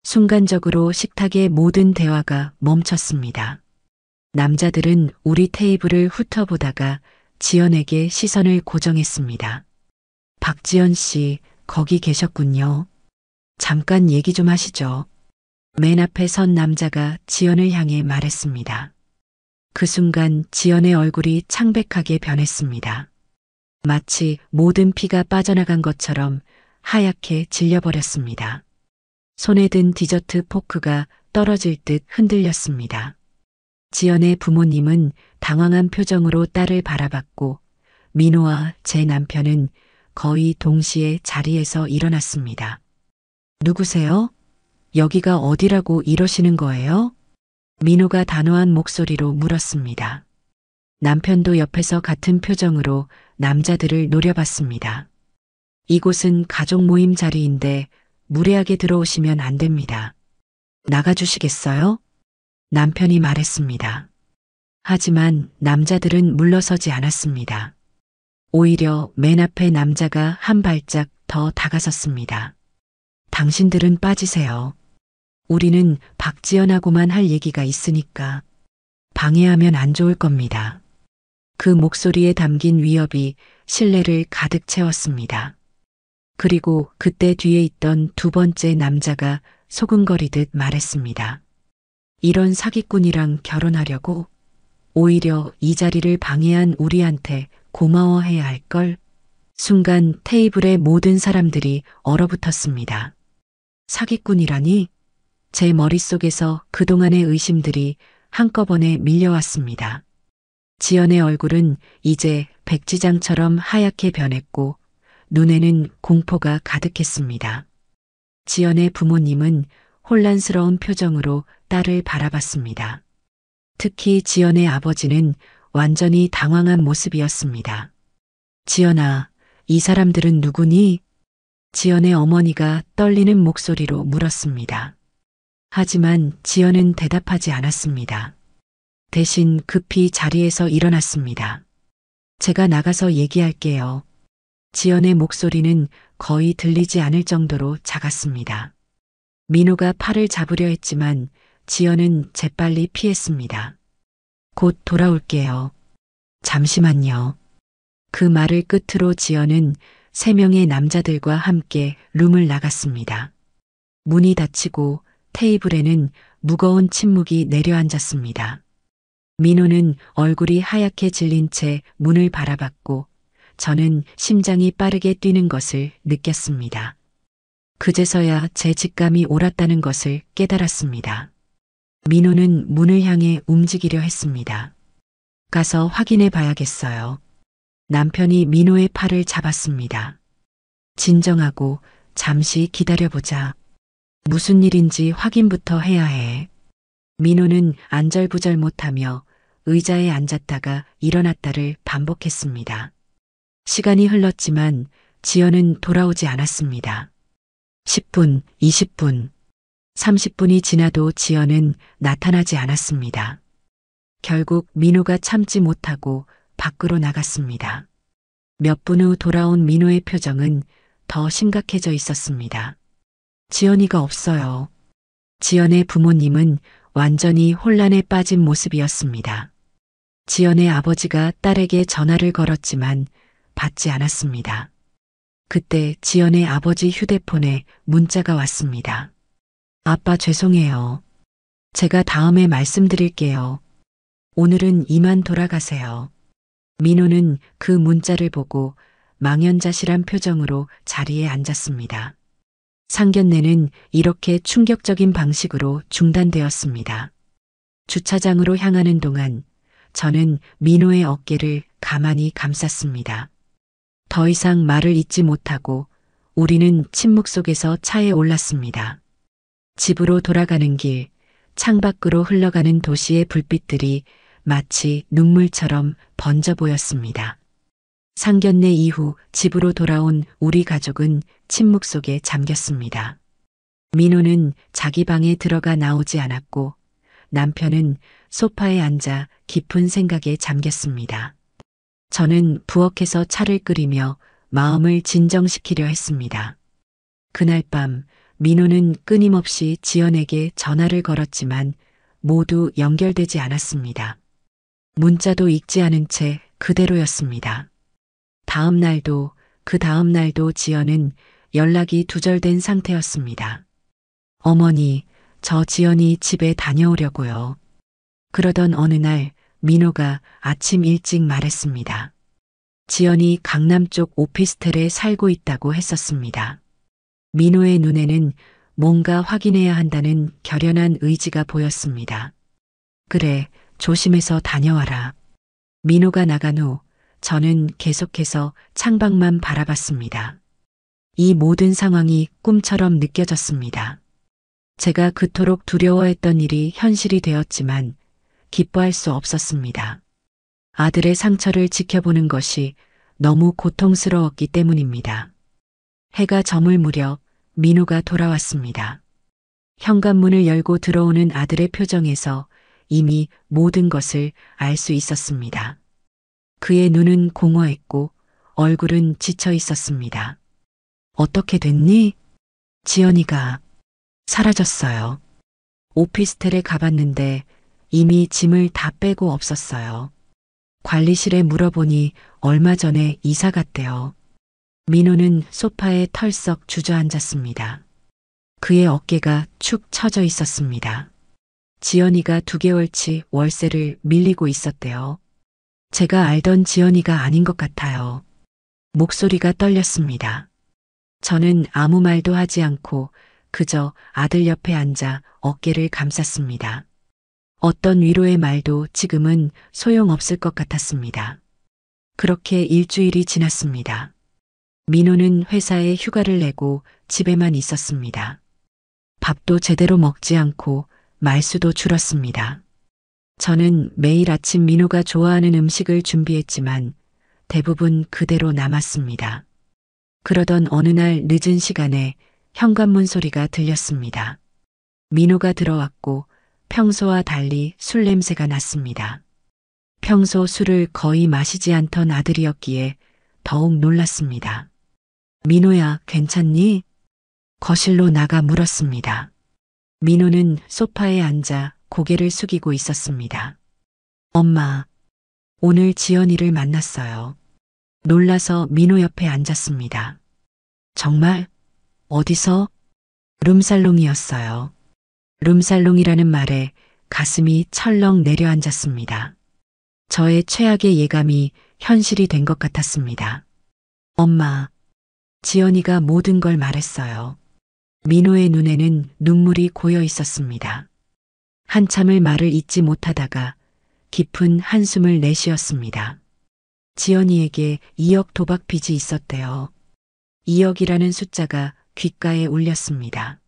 순간적으로 식탁의 모든 대화가 멈췄습니다. 남자들은 우리 테이블을 훑어보다가 지연에게 시선을 고정했습니다. 박지연 씨, 거기 계셨군요. 잠깐 얘기 좀 하시죠. 맨 앞에 선 남자가 지연을 향해 말했습니다. 그 순간 지연의 얼굴이 창백하게 변했습니다. 마치 모든 피가 빠져나간 것처럼 하얗게 질려버렸습니다. 손에 든 디저트 포크가 떨어질 듯 흔들렸습니다. 지연의 부모님은 당황한 표정으로 딸을 바라봤고 민호와 제 남편은 거의 동시에 자리에서 일어났습니다. 누구세요? 여기가 어디라고 이러시는 거예요? 민호가 단호한 목소리로 물었습니다. 남편도 옆에서 같은 표정으로 남자들을 노려봤습니다. 이곳은 가족 모임 자리인데 무례하게 들어오시면 안 됩니다. 나가주시겠어요? 남편이 말했습니다. 하지만 남자들은 물러서지 않았습니다. 오히려 맨 앞에 남자가 한 발짝 더 다가섰습니다. 당신들은 빠지세요. 우리는 박지연하고만 할 얘기가 있으니까 방해하면 안 좋을 겁니다. 그 목소리에 담긴 위협이 신뢰를 가득 채웠습니다. 그리고 그때 뒤에 있던 두 번째 남자가 소근거리듯 말했습니다. 이런 사기꾼이랑 결혼하려고? 오히려 이 자리를 방해한 우리한테 고마워해야 할 걸. 순간 테이블의 모든 사람들이 얼어붙었습니다. 사기꾼이라니? 제 머릿속에서 그동안의 의심들이 한꺼번에 밀려왔습니다. 지연의 얼굴은 이제 백지장처럼 하얗게 변했고 눈에는 공포가 가득했습니다. 지연의 부모님은 혼란스러운 표정으로 딸을 바라봤습니다. 특히 지연의 아버지는 완전히 당황한 모습이었습니다. 지연아, 이 사람들은 누구니? 지연의 어머니가 떨리는 목소리로 물었습니다. 하지만 지연은 대답하지 않았습니다. 대신 급히 자리에서 일어났습니다. 제가 나가서 얘기할게요. 지연의 목소리는 거의 들리지 않을 정도로 작았습니다. 민호가 팔을 잡으려 했지만 지연은 재빨리 피했습니다. 곧 돌아올게요. 잠시만요. 그 말을 끝으로 지연은 3명의 남자들과 함께 룸을 나갔습니다. 문이 닫히고 테이블에는 무거운 침묵이 내려앉았습니다. 민호는 얼굴이 하얗게 질린 채 문을 바라봤고 저는 심장이 빠르게 뛰는 것을 느꼈습니다. 그제서야 제 직감이 옳았다는 것을 깨달았습니다. 민호는 문을 향해 움직이려 했습니다. 가서 확인해 봐야겠어요. 남편이 민호의 팔을 잡았습니다. 진정하고 잠시 기다려보자. 무슨 일인지 확인부터 해야 해. 민호는 안절부절 못하며 의자에 앉았다가 일어났다를 반복했습니다. 시간이 흘렀지만 지연은 돌아오지 않았습니다. 10분, 20분, 30분이 지나도 지연은 나타나지 않았습니다. 결국 민호가 참지 못하고 밖으로 나갔습니다. 몇 분 후 돌아온 민호의 표정은 더 심각해져 있었습니다. 지연이가 없어요. 지연의 부모님은 완전히 혼란에 빠진 모습이었습니다. 지연의 아버지가 딸에게 전화를 걸었지만 받지 않았습니다. 그때 지연의 아버지 휴대폰에 문자가 왔습니다. 아빠 죄송해요. 제가 다음에 말씀드릴게요. 오늘은 이만 돌아가세요. 민호는 그 문자를 보고 망연자실한 표정으로 자리에 앉았습니다. 상견례는 이렇게 충격적인 방식으로 중단되었습니다. 주차장으로 향하는 동안 저는 민호의 어깨를 가만히 감쌌습니다. 더 이상 말을 잇지 못하고 우리는 침묵 속에서 차에 올랐습니다. 집으로 돌아가는 길, 창밖으로 흘러가는 도시의 불빛들이 마치 눈물처럼 번져 보였습니다. 상견례 이후 집으로 돌아온 우리 가족은 침묵 속에 잠겼습니다. 민호는 자기 방에 들어가 나오지 않았고 남편은 소파에 앉아 깊은 생각에 잠겼습니다. 저는 부엌에서 차를 끓이며 마음을 진정시키려 했습니다. 그날 밤 민호는 끊임없이 지연에게 전화를 걸었지만 모두 연결되지 않았습니다. 문자도 읽지 않은 채 그대로였습니다. 다음 날도 그 다음 날도 지연은 연락이 두절된 상태였습니다. 어머니, 저 지연이 집에 다녀오려고요. 그러던 어느 날 민호가 아침 일찍 말했습니다. 지연이 강남 쪽 오피스텔에 살고 있다고 했었습니다. 민호의 눈에는 뭔가 확인해야 한다는 결연한 의지가 보였습니다. 그래, 조심해서 다녀와라. 민호가 나간 후 저는 계속해서 창밖만 바라봤습니다. 이 모든 상황이 꿈처럼 느껴졌습니다. 제가 그토록 두려워했던 일이 현실이 되었지만 기뻐할 수 없었습니다. 아들의 상처를 지켜보는 것이 너무 고통스러웠기 때문입니다. 해가 저물 무렵 민호가 돌아왔습니다. 현관문을 열고 들어오는 아들의 표정에서 이미 모든 것을 알 수 있었습니다. 그의 눈은 공허했고 얼굴은 지쳐 있었습니다. 어떻게 됐니? 지연이가 사라졌어요. 오피스텔에 가봤는데 이미 짐을 다 빼고 없었어요. 관리실에 물어보니 얼마 전에 이사 갔대요. 민호는 소파에 털썩 주저앉았습니다. 그의 어깨가 축 처져 있었습니다. 지연이가 2개월치 월세를 밀리고 있었대요. 제가 알던 지연이가 아닌 것 같아요. 목소리가 떨렸습니다. 저는 아무 말도 하지 않고 그저 아들 옆에 앉아 어깨를 감쌌습니다. 어떤 위로의 말도 지금은 소용없을 것 같았습니다. 그렇게 일주일이 지났습니다. 민호는 회사에 휴가를 내고 집에만 있었습니다. 밥도 제대로 먹지 않고 말수도 줄었습니다. 저는 매일 아침 민호가 좋아하는 음식을 준비했지만 대부분 그대로 남았습니다. 그러던 어느 날 늦은 시간에 현관문 소리가 들렸습니다. 민호가 들어왔고 평소와 달리 술 냄새가 났습니다. 평소 술을 거의 마시지 않던 아들이었기에 더욱 놀랐습니다. 민호야, 괜찮니? 거실로 나가 물었습니다. 민호는 소파에 앉아 고개를 숙이고 있었습니다. 엄마, 오늘 지연이를 만났어요. 놀라서 민호 옆에 앉았습니다. 정말? 어디서? 룸살롱이었어요. 룸살롱이라는 말에 가슴이 철렁 내려앉았습니다. 저의 최악의 예감이 현실이 된 것 같았습니다. 엄마, 지연이가 모든 걸 말했어요. 민호의 눈에는 눈물이 고여 있었습니다. 한참을 말을 잇지 못하다가 깊은 한숨을 내쉬었습니다. 지연이에게 2억 도박 빚이 있었대요. 2억이라는 숫자가 귓가에 울렸습니다.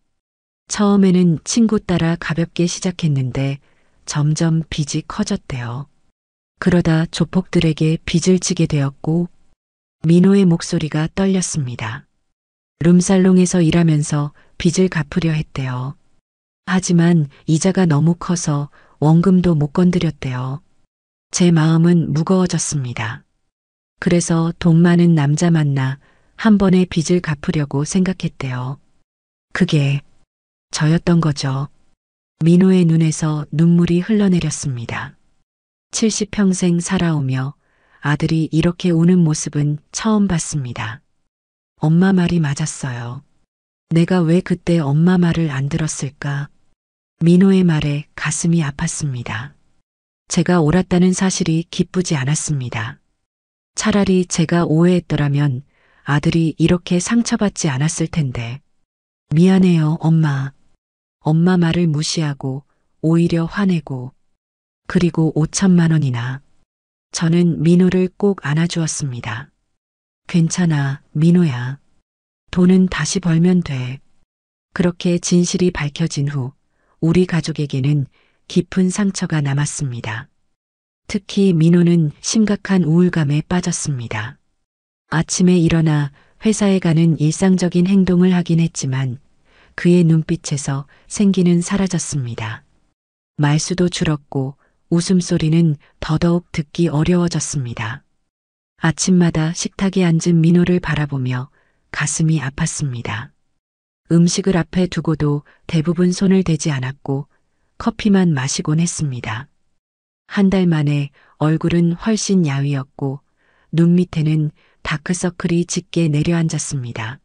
처음에는 친구 따라 가볍게 시작했는데 점점 빚이 커졌대요. 그러다 조폭들에게 빚을 지게 되었고 민호의 목소리가 떨렸습니다. 룸살롱에서 일하면서 빚을 갚으려 했대요. 하지만 이자가 너무 커서 원금도 못 건드렸대요. 제 마음은 무거워졌습니다. 그래서 돈 많은 남자 만나 한 번에 빚을 갚으려고 생각했대요. 그게 저였던 거죠. 민호의 눈에서 눈물이 흘러내렸습니다. 70평생 살아오며 아들이 이렇게 우는 모습은 처음 봤습니다. 엄마 말이 맞았어요. 내가 왜 그때 엄마 말을 안 들었을까? 민호의 말에 가슴이 아팠습니다. 제가 옳았다는 사실이 기쁘지 않았습니다. 차라리 제가 오해했더라면 아들이 이렇게 상처받지 않았을 텐데. 미안해요, 엄마. 엄마 말을 무시하고 오히려 화내고 그리고 5천만 원이나. 저는 민호를 꼭 안아주었습니다. 괜찮아, 민호야. 돈은 다시 벌면 돼. 그렇게 진실이 밝혀진 후 우리 가족에게는 깊은 상처가 남았습니다. 특히 민호는 심각한 우울감에 빠졌습니다. 아침에 일어나 회사에 가는 일상적인 행동을 하긴 했지만 그의 눈빛에서 생기는 사라졌습니다. 말수도 줄었고 웃음소리는 더더욱 듣기 어려워졌습니다. 아침마다 식탁에 앉은 민호를 바라보며 가슴이 아팠습니다. 음식을 앞에 두고도 대부분 손을 대지 않았고 커피만 마시곤 했습니다. 한 달 만에 얼굴은 훨씬 야위었고 눈 밑에는 다크서클이 짙게 내려앉았습니다.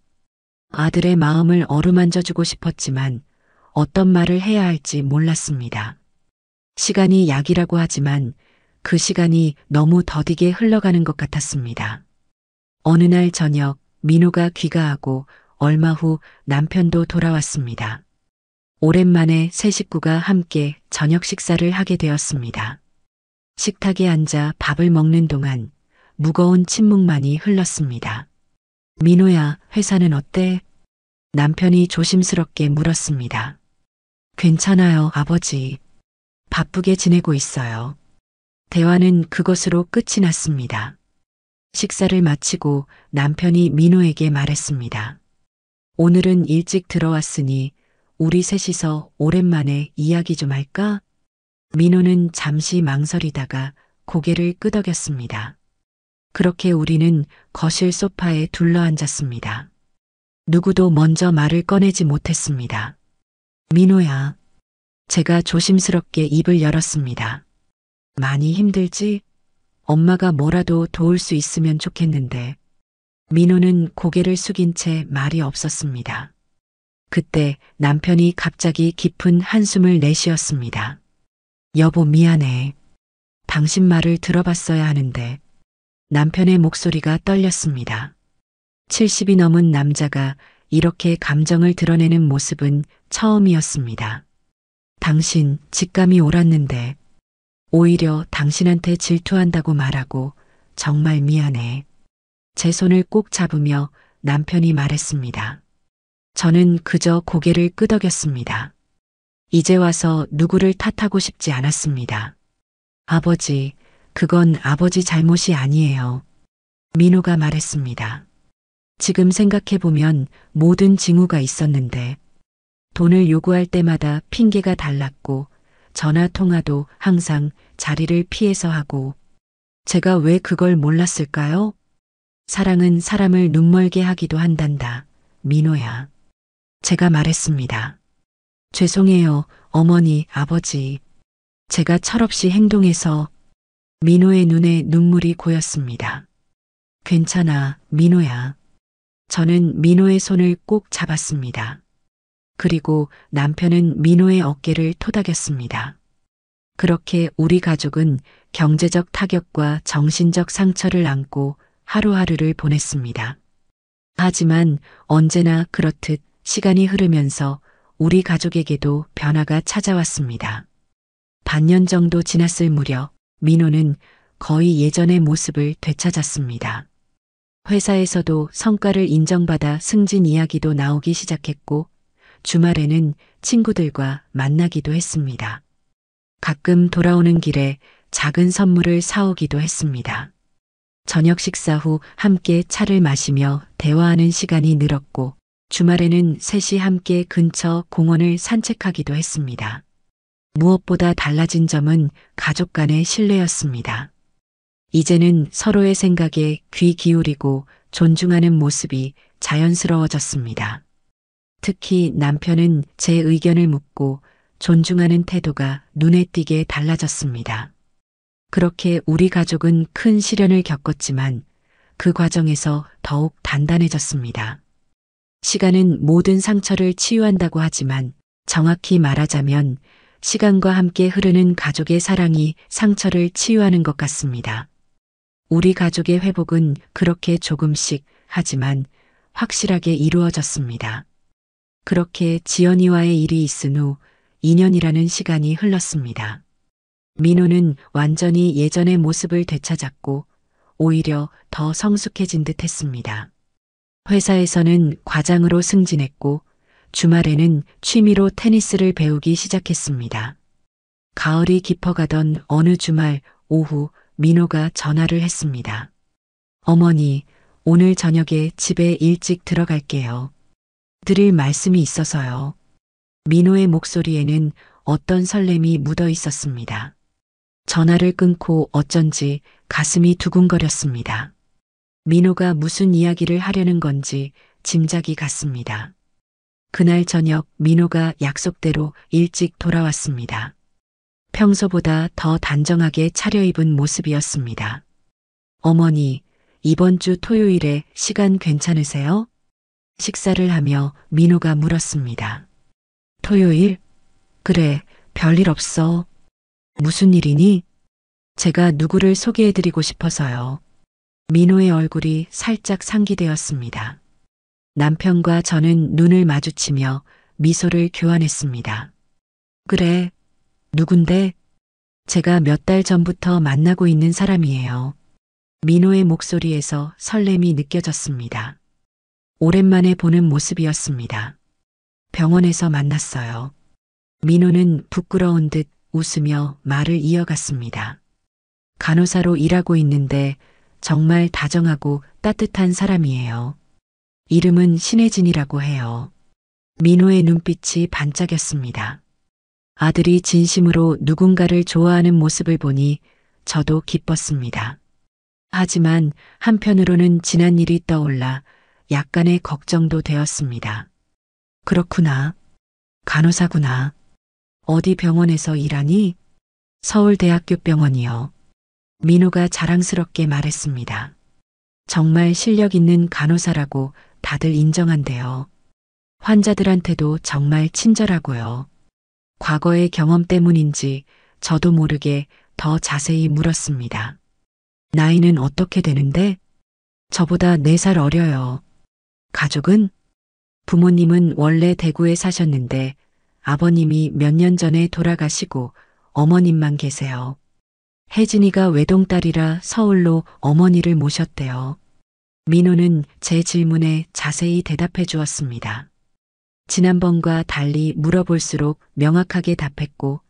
아들의 마음을 어루만져주고 싶었지만 어떤 말을 해야 할지 몰랐습니다. 시간이 약이라고 하지만 그 시간이 너무 더디게 흘러가는 것 같았습니다. 어느 날 저녁 민호가 귀가하고 얼마 후 남편도 돌아왔습니다. 오랜만에 세 식구가 함께 저녁 식사를 하게 되었습니다. 식탁에 앉아 밥을 먹는 동안 무거운 침묵만이 흘렀습니다. 민호야, 회사는 어때? 남편이 조심스럽게 물었습니다. 괜찮아요, 아버지. 바쁘게 지내고 있어요. 대화는 그것으로 끝이 났습니다. 식사를 마치고 남편이 민호에게 말했습니다. 오늘은 일찍 들어왔으니 우리 셋이서 오랜만에 이야기 좀 할까? 민호는 잠시 망설이다가 고개를 끄덕였습니다. 그렇게 우리는 거실 소파에 둘러앉았습니다. 누구도 먼저 말을 꺼내지 못했습니다. 민호야. 제가 조심스럽게 입을 열었습니다. 많이 힘들지? 엄마가 뭐라도 도울 수 있으면 좋겠는데. 민호는 고개를 숙인 채 말이 없었습니다. 그때 남편이 갑자기 깊은 한숨을 내쉬었습니다. 여보, 미안해. 당신 말을 들어봤어야 하는데. 남편의 목소리가 떨렸습니다. 70이 넘은 남자가 이렇게 감정을 드러내는 모습은 처음이었습니다. 당신 직감이 옳았는데 오히려 당신한테 질투한다고 말하고 정말 미안해. 제 손을 꼭 잡으며 남편이 말했습니다. 저는 그저 고개를 끄덕였습니다. 이제 와서 누구를 탓하고 싶지 않았습니다. 아버지, 그건 아버지 잘못이 아니에요. 민호가 말했습니다. 지금 생각해보면 모든 징후가 있었는데 돈을 요구할 때마다 핑계가 달랐고 전화 통화도 항상 자리를 피해서 하고 제가 왜 그걸 몰랐을까요? 사랑은 사람을 눈멀게 하기도 한단다. 민호야. 제가 말했습니다. 죄송해요, 어머니, 아버지. 제가 철없이 행동해서. 민호의 눈에 눈물이 고였습니다. 괜찮아, 민호야. 저는 민호의 손을 꼭 잡았습니다. 그리고 남편은 민호의 어깨를 토닥였습니다. 그렇게 우리 가족은 경제적 타격과 정신적 상처를 안고 하루하루를 보냈습니다. 하지만 언제나 그렇듯 시간이 흐르면서 우리 가족에게도 변화가 찾아왔습니다. 반년 정도 지났을 무렵 민호는 거의 예전의 모습을 되찾았습니다. 회사에서도 성과를 인정받아 승진 이야기도 나오기 시작했고 주말에는 친구들과 만나기도 했습니다. 가끔 돌아오는 길에 작은 선물을 사오기도 했습니다. 저녁 식사 후 함께 차를 마시며 대화하는 시간이 늘었고 주말에는 셋이 함께 근처 공원을 산책하기도 했습니다. 무엇보다 달라진 점은 가족 간의 신뢰였습니다. 이제는 서로의 생각에 귀 기울이고 존중하는 모습이 자연스러워졌습니다. 특히 남편은 제 의견을 묻고 존중하는 태도가 눈에 띄게 달라졌습니다. 그렇게 우리 가족은 큰 시련을 겪었지만 그 과정에서 더욱 단단해졌습니다. 시간은 모든 상처를 치유한다고 하지만 정확히 말하자면 시간과 함께 흐르는 가족의 사랑이 상처를 치유하는 것 같습니다. 우리 가족의 회복은 그렇게 조금씩 하지만 확실하게 이루어졌습니다. 그렇게 지연이와의 일이 있은 후 2년이라는 시간이 흘렀습니다. 민호는 완전히 예전의 모습을 되찾았고 오히려 더 성숙해진 듯 했습니다. 회사에서는 과장으로 승진했고 주말에는 취미로 테니스를 배우기 시작했습니다. 가을이 깊어가던 어느 주말 오후 민호가 전화를 했습니다. 어머니, 오늘 저녁에 집에 일찍 들어갈게요. 드릴 말씀이 있어서요. 민호의 목소리에는 어떤 설렘이 묻어 있었습니다. 전화를 끊고 어쩐지 가슴이 두근거렸습니다. 민호가 무슨 이야기를 하려는 건지 짐작이 갔습니다. 그날 저녁 민호가 약속대로 일찍 돌아왔습니다. 평소보다 더 단정하게 차려입은 모습이었습니다. 어머니, 이번 주 토요일에 시간 괜찮으세요? 식사를 하며 민호가 물었습니다. 토요일? 그래, 별일 없어. 무슨 일이니? 제가 누구를 소개해드리고 싶어서요. 민호의 얼굴이 살짝 상기되었습니다. 남편과 저는 눈을 마주치며 미소를 교환했습니다. 그래, 누군데? 제가 몇 달 전부터 만나고 있는 사람이에요. 민호의 목소리에서 설렘이 느껴졌습니다. 오랜만에 보는 모습이었습니다. 병원에서 만났어요. 민호는 부끄러운 듯 웃으며 말을 이어갔습니다. 간호사로 일하고 있는데 정말 다정하고 따뜻한 사람이에요. 이름은 신혜진이라고 해요. 민호의 눈빛이 반짝였습니다. 아들이 진심으로 누군가를 좋아하는 모습을 보니 저도 기뻤습니다. 하지만 한편으로는 지난 일이 떠올라 약간의 걱정도 되었습니다. 그렇구나. 간호사구나. 어디 병원에서 일하니? 서울대학교 병원이요. 민호가 자랑스럽게 말했습니다. 정말 실력 있는 간호사라고 다들 인정한대요. 환자들한테도 정말 친절하고요. 과거의 경험 때문인지 저도 모르게 더 자세히 물었습니다. 나이는 어떻게 되는데? 저보다 4살 어려요. 가족은? 부모님은 원래 대구에 사셨는데 아버님이 몇 년 전에 돌아가시고 어머님만 계세요. 혜진이가 외동딸이라 서울로 어머니를 모셨대요. 민호는 제 질문에 자세히 대답해 주었습니다. 지난번과 달리 물어볼수록 명확하게 답했고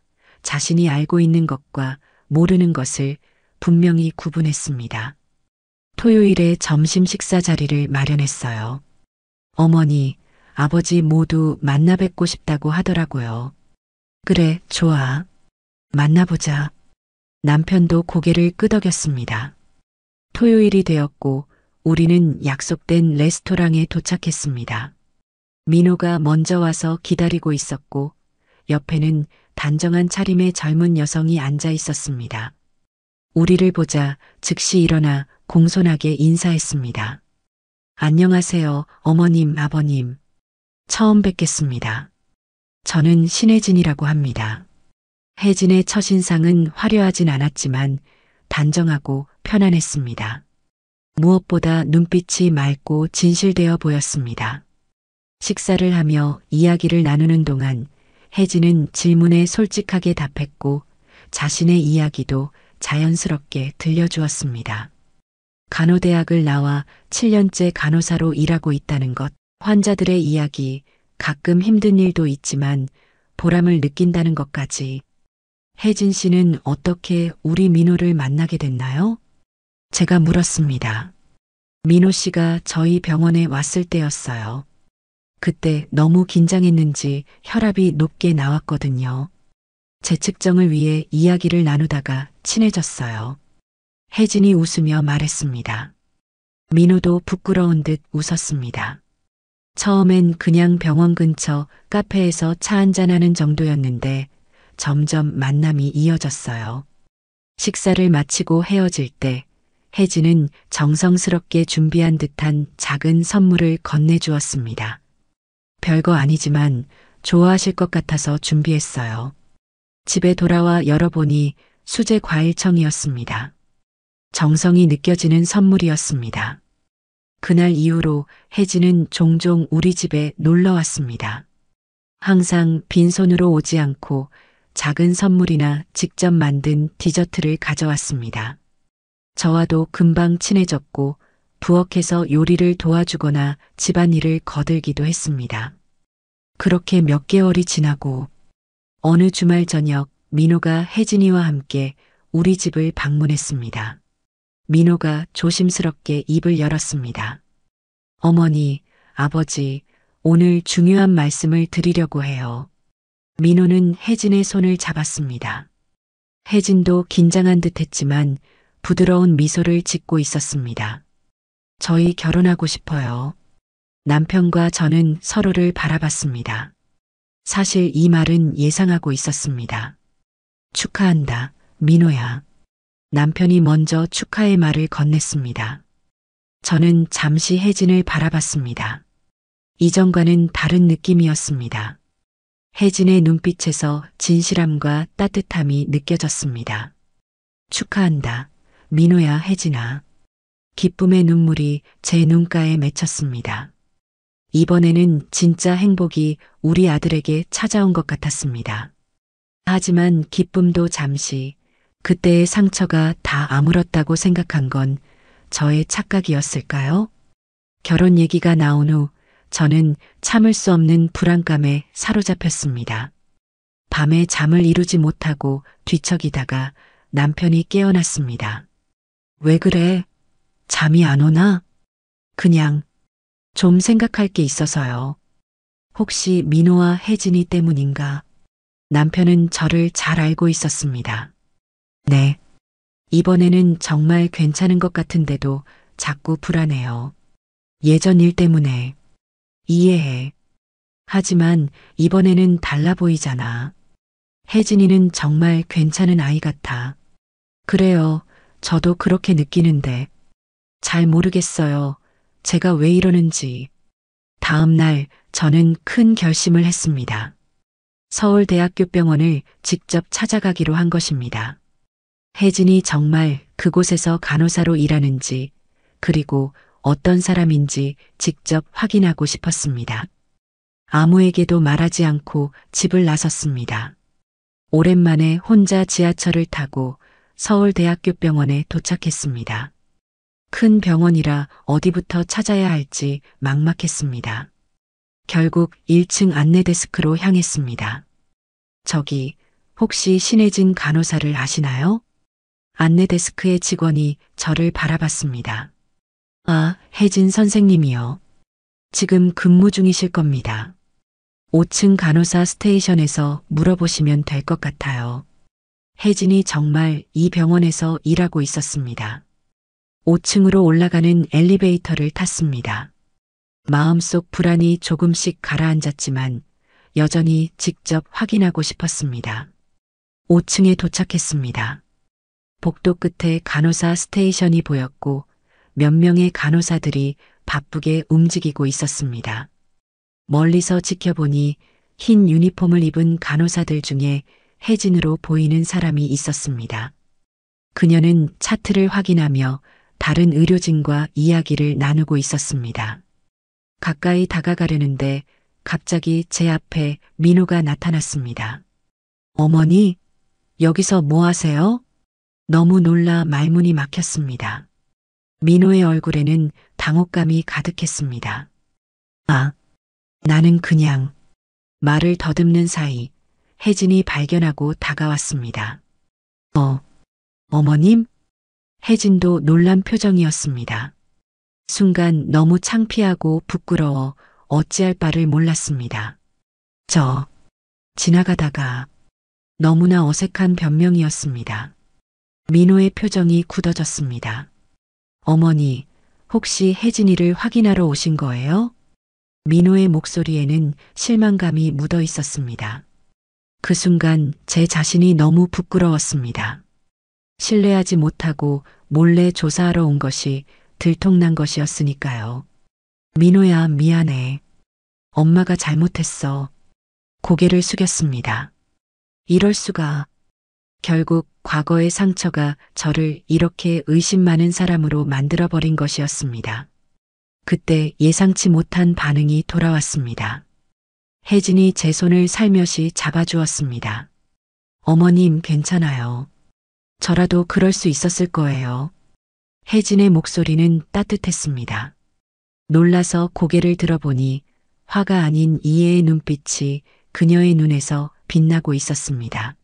자신이 알고 있는 것과 모르는 것을 분명히 구분했습니다. 토요일에 점심 식사 자리를 마련했어요. 어머니, 아버지 모두 만나 뵙고 싶다고 하더라고요. 그래, 좋아. 만나보자. 남편도 고개를 끄덕였습니다. 토요일이 되었고 우리는 약속된 레스토랑에 도착했습니다. 민호가 먼저 와서 기다리고 있었고 옆에는 단정한 차림의 젊은 여성이 앉아 있었습니다. 우리를 보자 즉시 일어나 공손하게 인사했습니다. 안녕하세요, 어머님, 아버님. 처음 뵙겠습니다. 저는 신혜진이라고 합니다. 혜진의 첫인상은 화려하진 않았지만 단정하고 편안했습니다. 무엇보다 눈빛이 맑고 진실되어 보였습니다. 식사를 하며 이야기를 나누는 동안 혜진은 질문에 솔직하게 답했고 자신의 이야기도 자연스럽게 들려주었습니다. 간호대학을 나와 7년째 간호사로 일하고 있다는 것, 환자들의 이야기, 가끔 힘든 일도 있지만 보람을 느낀다는 것까지. 혜진 씨는 어떻게 우리 민호를 만나게 됐나요? 제가 물었습니다. 민호 씨가 저희 병원에 왔을 때였어요. 그때 너무 긴장했는지 혈압이 높게 나왔거든요. 제 측정을 위해 이야기를 나누다가 친해졌어요. 혜진이 웃으며 말했습니다. 민호도 부끄러운 듯 웃었습니다. 처음엔 그냥 병원 근처 카페에서 차 한잔하는 정도였는데 점점 만남이 이어졌어요. 식사를 마치고 헤어질 때 혜진은 정성스럽게 준비한 듯한 작은 선물을 건네주었습니다. 별거 아니지만 좋아하실 것 같아서 준비했어요. 집에 돌아와 열어보니 수제 과일청이었습니다. 정성이 느껴지는 선물이었습니다. 그날 이후로 혜진은 종종 우리 집에 놀러 왔습니다. 항상 빈손으로 오지 않고 작은 선물이나 직접 만든 디저트를 가져왔습니다. 저와도 금방 친해졌고 부엌에서 요리를 도와주거나 집안일을 거들기도 했습니다. 그렇게 몇 개월이 지나고 어느 주말 저녁 민호가 혜진이와 함께 우리 집을 방문했습니다. 민호가 조심스럽게 입을 열었습니다. 어머니, 아버지, 오늘 중요한 말씀을 드리려고 해요. 민호는 혜진의 손을 잡았습니다. 혜진도 긴장한 듯 했지만 부드러운 미소를 짓고 있었습니다. 저희 결혼하고 싶어요. 남편과 저는 서로를 바라봤습니다. 사실 이 말은 예상하고 있었습니다. 축하한다, 민호야. 남편이 먼저 축하의 말을 건넸습니다. 저는 잠시 혜진을 바라봤습니다. 이전과는 다른 느낌이었습니다. 혜진의 눈빛에서 진실함과 따뜻함이 느껴졌습니다. 축하한다, 민호야, 혜진아. 기쁨의 눈물이 제 눈가에 맺혔습니다. 이번에는 진짜 행복이 우리 아들에게 찾아온 것 같았습니다. 하지만 기쁨도 잠시, 그때의 상처가 다 아물었다고 생각한 건 저의 착각이었을까요? 결혼 얘기가 나온 후 저는 참을 수 없는 불안감에 사로잡혔습니다. 밤에 잠을 이루지 못하고 뒤척이다가 남편이 깨어났습니다. 왜 그래? 잠이 안 오나? 그냥 좀 생각할 게 있어서요. 혹시 민호와 혜진이 때문인가? 남편은 저를 잘 알고 있었습니다. 네. 이번에는 정말 괜찮은 것 같은데도 자꾸 불안해요. 예전 일 때문에. 이해해. 하지만 이번에는 달라 보이잖아. 혜진이는 정말 괜찮은 아이 같아. 그래요. 저도 그렇게 느끼는데. 잘 모르겠어요. 제가 왜 이러는지. 다음 날 저는 큰 결심을 했습니다. 서울대학교 병원을 직접 찾아가기로 한 것입니다. 혜진이 정말 그곳에서 간호사로 일하는지, 그리고 어떤 사람인지 직접 확인하고 싶었습니다. 아무에게도 말하지 않고 집을 나섰습니다. 오랜만에 혼자 지하철을 타고 서울대학교 병원에 도착했습니다. 큰 병원이라 어디부터 찾아야 할지 막막했습니다. 결국 1층 안내데스크로 향했습니다. 저기, 혹시 신혜진 간호사를 아시나요? 안내데스크의 직원이 저를 바라봤습니다. 아, 혜진 선생님이요. 지금 근무 중이실 겁니다. 5층 간호사 스테이션에서 물어보시면 될 것 같아요. 혜진이 정말 이 병원에서 일하고 있었습니다. 5층으로 올라가는 엘리베이터를 탔습니다. 마음속 불안이 조금씩 가라앉았지만 여전히 직접 확인하고 싶었습니다. 5층에 도착했습니다. 복도 끝에 간호사 스테이션이 보였고 몇 명의 간호사들이 바쁘게 움직이고 있었습니다. 멀리서 지켜보니 흰 유니폼을 입은 간호사들 중에 혜진으로 보이는 사람이 있었습니다. 그녀는 차트를 확인하며 다른 의료진과 이야기를 나누고 있었습니다. 가까이 다가가려는데 갑자기 제 앞에 민호가 나타났습니다. 어머니, 여기서 뭐 하세요? 너무 놀라 말문이 막혔습니다. 민호의 얼굴에는 당혹감이 가득했습니다. 아, 나는 그냥 말을 더듬는 사이 혜진이 발견하고 다가왔습니다. 어머님? 혜진도 놀란 표정이었습니다. 순간 너무 창피하고 부끄러워 어찌할 바를 몰랐습니다. 지나가다가 너무나 어색한 변명이었습니다. 민호의 표정이 굳어졌습니다. 어머니, 혹시 혜진이를 확인하러 오신 거예요? 민호의 목소리에는 실망감이 묻어 있었습니다. 그 순간 제 자신이 너무 부끄러웠습니다. 신뢰하지 못하고 몰래 조사하러 온 것이 들통난 것이었으니까요. 민호야, 미안해. 엄마가 잘못했어. 고개를 숙였습니다. 이럴 수가. 결국 과거의 상처가 저를 이렇게 의심 많은 사람으로 만들어버린 것이었습니다. 그때 예상치 못한 반응이 돌아왔습니다. 혜진이 제 손을 살며시 잡아주었습니다. 어머님, 괜찮아요. 저라도 그럴 수 있었을 거예요. 혜진의 목소리는 따뜻했습니다. 놀라서 고개를 들어보니 화가 아닌 이해의 눈빛이 그녀의 눈에서 빛나고 있었습니다.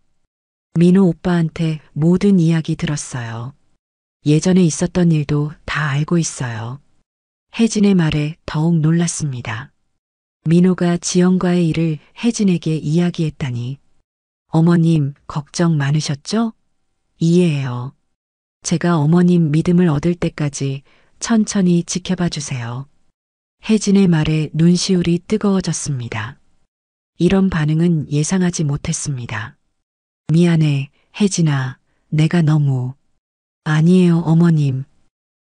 민호 오빠한테 모든 이야기 들었어요. 예전에 있었던 일도 다 알고 있어요. 혜진의 말에 더욱 놀랐습니다. 민호가 지영과의 일을 혜진에게 이야기했다니. 어머님, 걱정 많으셨죠? 이해해요. 제가 어머님 믿음을 얻을 때까지 천천히 지켜봐 주세요. 혜진의 말에 눈시울이 뜨거워졌습니다. 이런 반응은 예상하지 못했습니다. 미안해, 혜진아. 내가 너무. 아니에요, 어머님.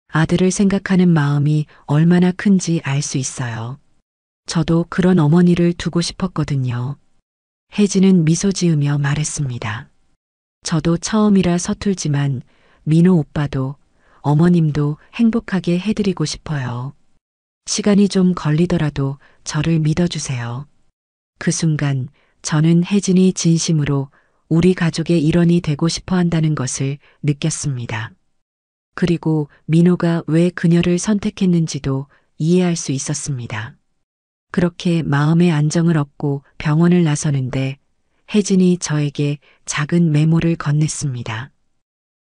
아들을 생각하는 마음이 얼마나 큰지 알 수 있어요. 저도 그런 어머니를 두고 싶었거든요. 혜진은 미소 지으며 말했습니다. 저도 처음이라 서툴지만 민호 오빠도 어머님도 행복하게 해드리고 싶어요. 시간이 좀 걸리더라도 저를 믿어주세요. 그 순간 저는 혜진이 진심으로 우리 가족의 일원이 되고 싶어 한다는 것을 느꼈습니다. 그리고 민호가 왜 그녀를 선택했는지도 이해할 수 있었습니다. 그렇게 마음의 안정을 얻고 병원을 나서는데 혜진이 저에게 작은 메모를 건넸습니다.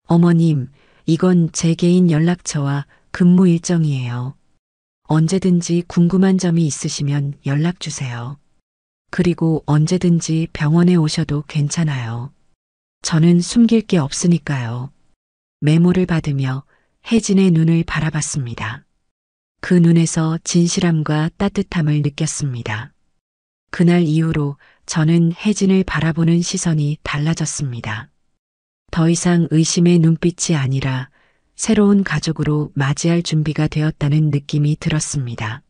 어머님, 이건 제 개인 연락처와 근무 일정이에요. 언제든지 궁금한 점이 있으시면 연락 주세요. 그리고 언제든지 병원에 오셔도 괜찮아요. 저는 숨길 게 없으니까요. 메모를 받으며 혜진의 눈을 바라봤습니다. 그 눈에서 진실함과 따뜻함을 느꼈습니다. 그날 이후로 저는 혜진을 바라보는 시선이 달라졌습니다. 더 이상 의심의 눈빛이 아니라 새로운 가족으로 맞이할 준비가 되었다는 느낌이 들었습니다.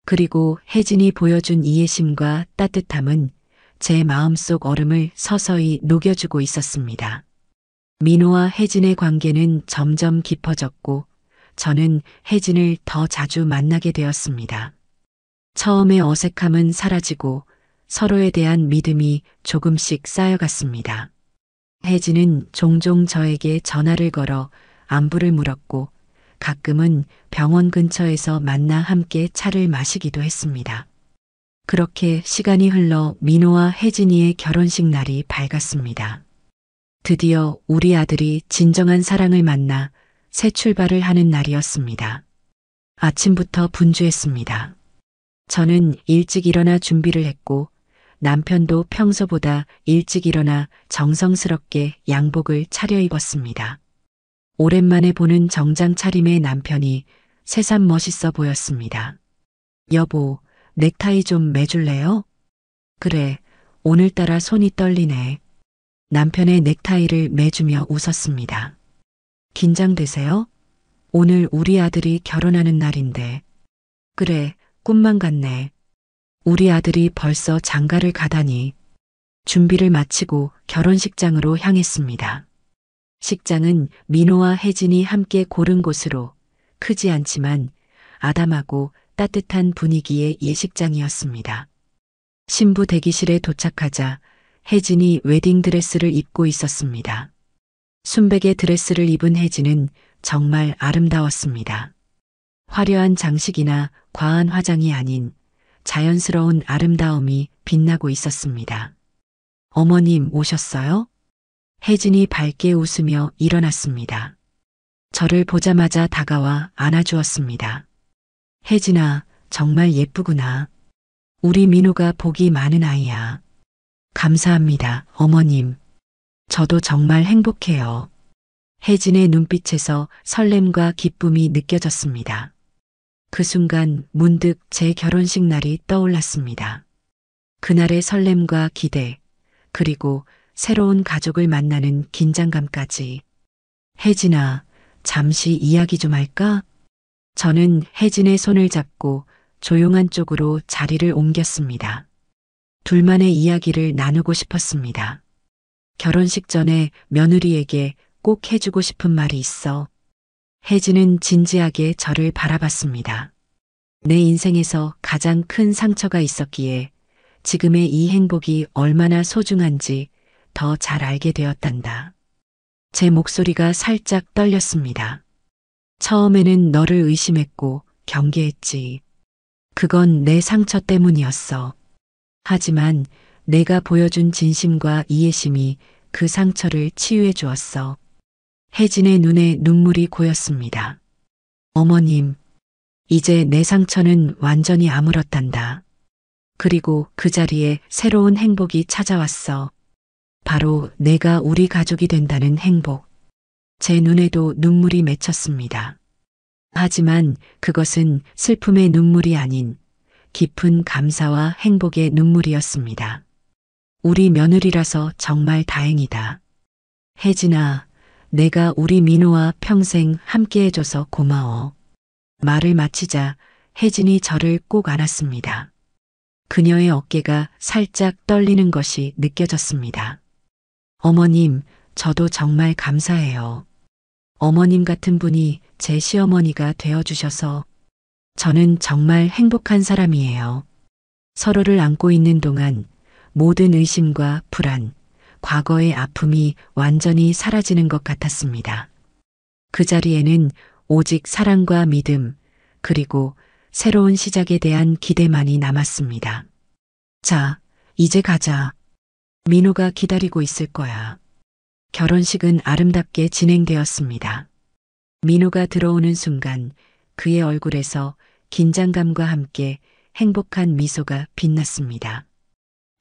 그리고 혜진이 보여준 이해심과 따뜻함은 제 마음속 얼음을 서서히 녹여주고 있었습니다. 민호와 혜진의 관계는 점점 깊어졌고 저는 혜진을 더 자주 만나게 되었습니다. 처음의 어색함은 사라지고 서로에 대한 믿음이 조금씩 쌓여갔습니다. 혜진은 종종 저에게 전화를 걸어 안부를 물었고 가끔은 병원 근처에서 만나 함께 차를 마시기도 했습니다. 그렇게 시간이 흘러 민호와 혜진이의 결혼식 날이 밝았습니다. 드디어 우리 아들이 진정한 사랑을 만나 새 출발을 하는 날이었습니다. 아침부터 분주했습니다. 저는 일찍 일어나 준비를 했고 남편도 평소보다 일찍 일어나 정성스럽게 양복을 차려입었습니다. 오랜만에 보는 정장 차림의 남편이 새삼 멋있어 보였습니다. 여보, 넥타이 좀 매줄래요? 그래, 오늘따라 손이 떨리네. 남편의 넥타이를 매주며 웃었습니다. 긴장되세요? 오늘 우리 아들이 결혼하는 날인데. 그래, 꿈만 같네. 우리 아들이 벌써 장가를 가다니. 준비를 마치고 결혼식장으로 향했습니다. 식장은 민호와 혜진이 함께 고른 곳으로 크지 않지만 아담하고 따뜻한 분위기의 예식장이었습니다. 신부 대기실에 도착하자 혜진이 웨딩드레스를 입고 있었습니다. 순백의 드레스를 입은 혜진은 정말 아름다웠습니다. 화려한 장식이나 과한 화장이 아닌 자연스러운 아름다움이 빛나고 있었습니다. 어머님 오셨어요? 혜진이 밝게 웃으며 일어났습니다. 저를 보자마자 다가와 안아주었습니다. 혜진아, 정말 예쁘구나. 우리 민호가 복이 많은 아이야. 감사합니다, 어머님. 저도 정말 행복해요. 혜진의 눈빛에서 설렘과 기쁨이 느껴졌습니다. 그 순간 문득 제 결혼식 날이 떠올랐습니다. 그날의 설렘과 기대, 그리고 새로운 가족을 만나는 긴장감까지. 혜진아, 잠시 이야기 좀 할까? 저는 혜진의 손을 잡고 조용한 쪽으로 자리를 옮겼습니다. 둘만의 이야기를 나누고 싶었습니다. 결혼식 전에 며느리에게 꼭 해주고 싶은 말이 있어. 혜진은 진지하게 저를 바라봤습니다. 내 인생에서 가장 큰 상처가 있었기에 지금의 이 행복이 얼마나 소중한지 더 잘 알게 되었단다. 제 목소리가 살짝 떨렸습니다. 처음에는 너를 의심했고 경계했지. 그건 내 상처 때문이었어. 하지만 내가 보여준 진심과 이해심이 그 상처를 치유해 주었어. 혜진의 눈에 눈물이 고였습니다. 어머님, 이제 내 상처는 완전히 아물었단다. 그리고 그 자리에 새로운 행복이 찾아왔어. 바로 내가 우리 가족이 된다는 행복. 제 눈에도 눈물이 맺혔습니다. 하지만 그것은 슬픔의 눈물이 아닌 깊은 감사와 행복의 눈물이었습니다. 우리 며느리라서 정말 다행이다. 혜진아, 내가 우리 민호와 평생 함께 해줘서 고마워. 말을 마치자 혜진이 저를 꼭 안았습니다. 그녀의 어깨가 살짝 떨리는 것이 느껴졌습니다. 어머님, 저도 정말 감사해요. 어머님 같은 분이 제 시어머니가 되어주셔서 저는 정말 행복한 사람이에요. 서로를 안고 있는 동안 모든 의심과 불안, 과거의 아픔이 완전히 사라지는 것 같았습니다. 그 자리에는 오직 사랑과 믿음, 그리고 새로운 시작에 대한 기대만이 남았습니다. 자, 이제 가자. 민호가 기다리고 있을 거야. 결혼식은 아름답게 진행되었습니다. 민호가 들어오는 순간 그의 얼굴에서 긴장감과 함께 행복한 미소가 빛났습니다.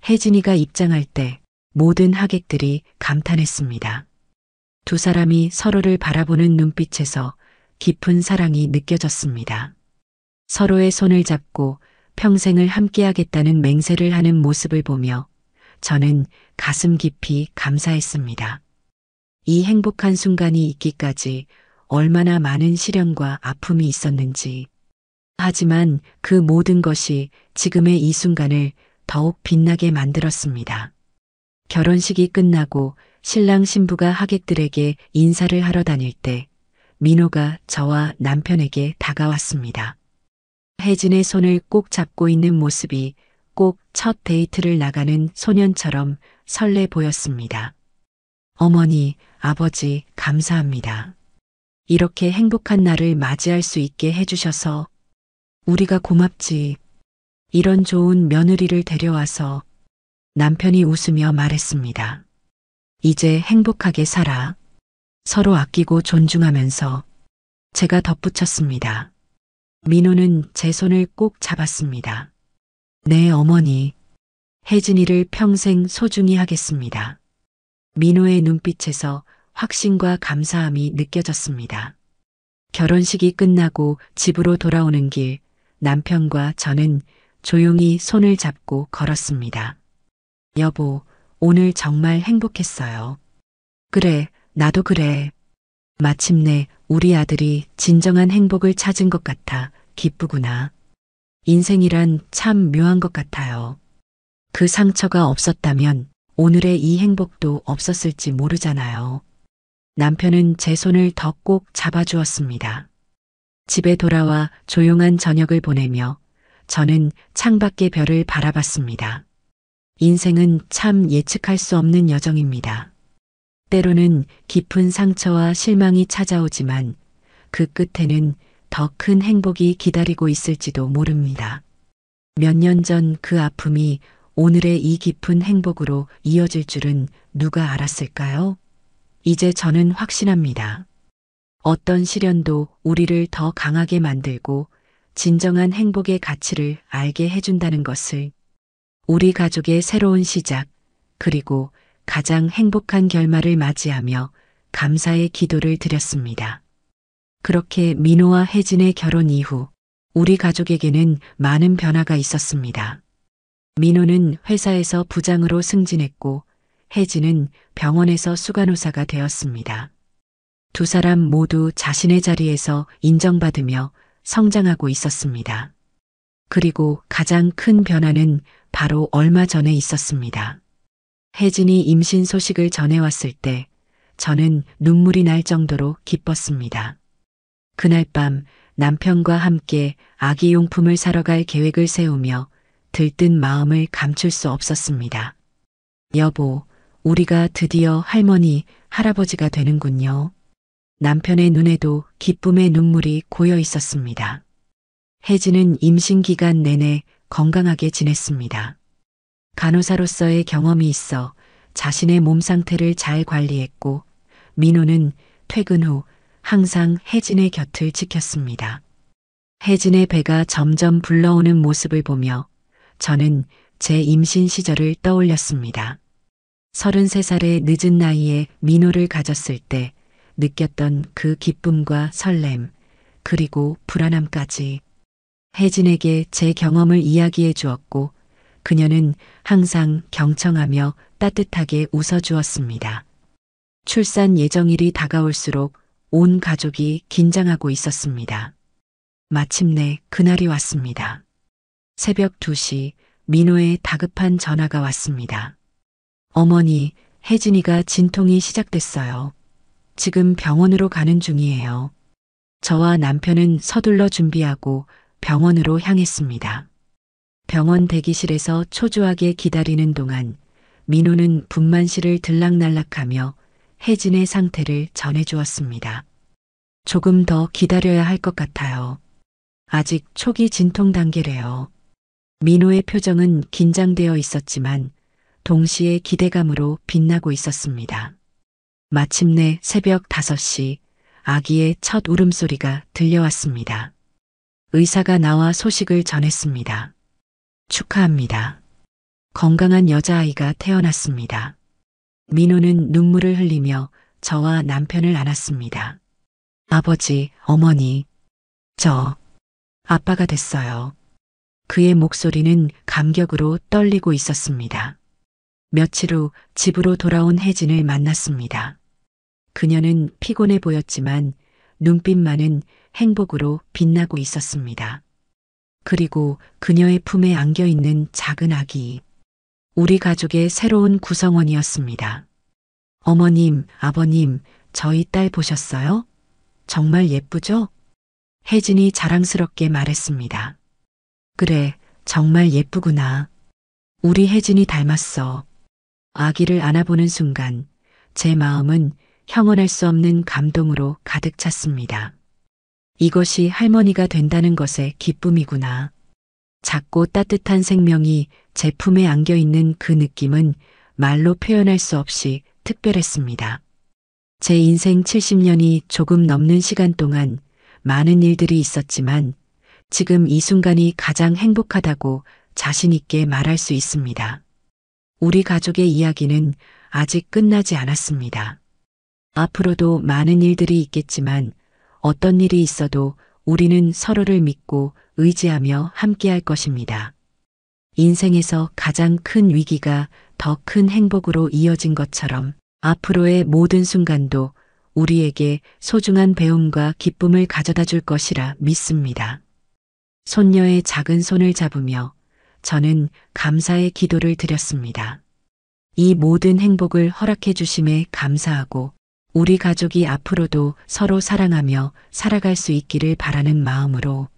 혜진이가 입장할 때 모든 하객들이 감탄했습니다. 두 사람이 서로를 바라보는 눈빛에서 깊은 사랑이 느껴졌습니다. 서로의 손을 잡고 평생을 함께하겠다는 맹세를 하는 모습을 보며 저는 가슴 깊이 감사했습니다. 이 행복한 순간이 있기까지 얼마나 많은 시련과 아픔이 있었는지, 하지만 그 모든 것이 지금의 이 순간을 더욱 빛나게 만들었습니다. 결혼식이 끝나고 신랑 신부가 하객들에게 인사를 하러 다닐 때 민호가 저와 남편에게 다가왔습니다. 혜진의 손을 꼭 잡고 있는 모습이 꼭 첫 데이트를 나가는 소년처럼 설레 보였습니다. 어머니, 아버지, 감사합니다. 이렇게 행복한 날을 맞이할 수 있게 해주셔서 우리가 고맙지. 이런 좋은 며느리를 데려와서 남편이 웃으며 말했습니다. 이제 행복하게 살아. 서로 아끼고 존중하면서 제가 덧붙였습니다. 민호는 제 손을 꼭 잡았습니다. 네, 어머니. 혜진이를 평생 소중히 하겠습니다. 민호의 눈빛에서 확신과 감사함이 느껴졌습니다. 결혼식이 끝나고 집으로 돌아오는 길, 남편과 저는 조용히 손을 잡고 걸었습니다. 여보, 오늘 정말 행복했어요. 그래, 나도 그래. 마침내 우리 아들이 진정한 행복을 찾은 것 같아 기쁘구나. 인생이란 참 묘한 것 같아요. 그 상처가 없었다면 오늘의 이 행복도 없었을지 모르잖아요. 남편은 제 손을 더 꼭 잡아주었습니다. 집에 돌아와 조용한 저녁을 보내며 저는 창밖의 별을 바라봤습니다. 인생은 참 예측할 수 없는 여정입니다. 때로는 깊은 상처와 실망이 찾아오지만 그 끝에는 더 큰 행복이 기다리고 있을지도 모릅니다. 몇 년 전 그 아픔이 오늘의 이 깊은 행복으로 이어질 줄은 누가 알았을까요? 이제 저는 확신합니다. 어떤 시련도 우리를 더 강하게 만들고 진정한 행복의 가치를 알게 해준다는 것을 우리 가족의 새로운 시작, 그리고 가장 행복한 결말을 맞이하며 감사의 기도를 드렸습니다. 그렇게 민호와 혜진의 결혼 이후 우리 가족에게는 많은 변화가 있었습니다. 민호는 회사에서 부장으로 승진했고 혜진은 병원에서 수간호사가 되었습니다. 두 사람 모두 자신의 자리에서 인정받으며 성장하고 있었습니다. 그리고 가장 큰 변화는 바로 얼마 전에 있었습니다. 혜진이 임신 소식을 전해왔을 때 저는 눈물이 날 정도로 기뻤습니다. 그날 밤 남편과 함께 아기 용품을 사러 갈 계획을 세우며 들뜬 마음을 감출 수 없었습니다. 여보, 우리가 드디어 할머니, 할아버지가 되는군요. 남편의 눈에도 기쁨의 눈물이 고여 있었습니다. 혜진은 임신 기간 내내 건강하게 지냈습니다. 간호사로서의 경험이 있어 자신의 몸 상태를 잘 관리했고 민호는 퇴근 후 항상 혜진의 곁을 지켰습니다. 혜진의 배가 점점 불러오는 모습을 보며 저는 제 임신 시절을 떠올렸습니다. 33살의 늦은 나이에 민호를 가졌을 때 느꼈던 그 기쁨과 설렘, 그리고 불안함까지 혜진에게 제 경험을 이야기해 주었고 그녀는 항상 경청하며 따뜻하게 웃어주었습니다. 출산 예정일이 다가올수록 온 가족이 긴장하고 있었습니다. 마침내 그날이 왔습니다. 새벽 2시 민호의 다급한 전화가 왔습니다. 어머니, 혜진이가 진통이 시작됐어요. 지금 병원으로 가는 중이에요. 저와 남편은 서둘러 준비하고 병원으로 향했습니다. 병원 대기실에서 초조하게 기다리는 동안 민호는 분만실을 들락날락하며 혜진의 상태를 전해주었습니다. 조금 더 기다려야 할 것 같아요. 아직 초기 진통 단계래요. 민호의 표정은 긴장되어 있었지만 동시에 기대감으로 빛나고 있었습니다. 마침내 새벽 5시 아기의 첫 울음소리가 들려왔습니다. 의사가 나와 소식을 전했습니다. 축하합니다. 건강한 여자아이가 태어났습니다. 민호는 눈물을 흘리며 저와 남편을 안았습니다. 아버지, 어머니, 저 아빠가 됐어요. 그의 목소리는 감격으로 떨리고 있었습니다. 며칠 후 집으로 돌아온 혜진을 만났습니다. 그녀는 피곤해 보였지만 눈빛만은 행복으로 빛나고 있었습니다. 그리고 그녀의 품에 안겨 있는 작은 아기. 우리 가족의 새로운 구성원이었습니다. 어머님, 아버님, 저희 딸 보셨어요? 정말 예쁘죠? 혜진이 자랑스럽게 말했습니다. 그래, 정말 예쁘구나. 우리 혜진이 닮았어. 아기를 안아보는 순간 제 마음은 형언할 수 없는 감동으로 가득 찼습니다. 이것이 할머니가 된다는 것의 기쁨이구나. 작고 따뜻한 생명이 제 품에 안겨 있는 그 느낌은 말로 표현할 수 없이 특별했습니다. 제 인생 70년이 조금 넘는 시간 동안 많은 일들이 있었지만 지금 이 순간이 가장 행복하다고 자신 있게 말할 수 있습니다. 우리 가족의 이야기는 아직 끝나지 않았습니다. 앞으로도 많은 일들이 있겠지만 어떤 일이 있어도 우리는 서로를 믿고 의지하며 함께할 것입니다. 인생에서 가장 큰 위기가 더 큰 행복으로 이어진 것처럼 앞으로의 모든 순간도 우리에게 소중한 배움과 기쁨을 가져다 줄 것이라 믿습니다. 손녀의 작은 손을 잡으며 저는 감사의 기도를 드렸습니다. 이 모든 행복을 허락해 주심에 감사하고 우리 가족이 앞으로도 서로 사랑하며 살아갈 수 있기를 바라는 마음으로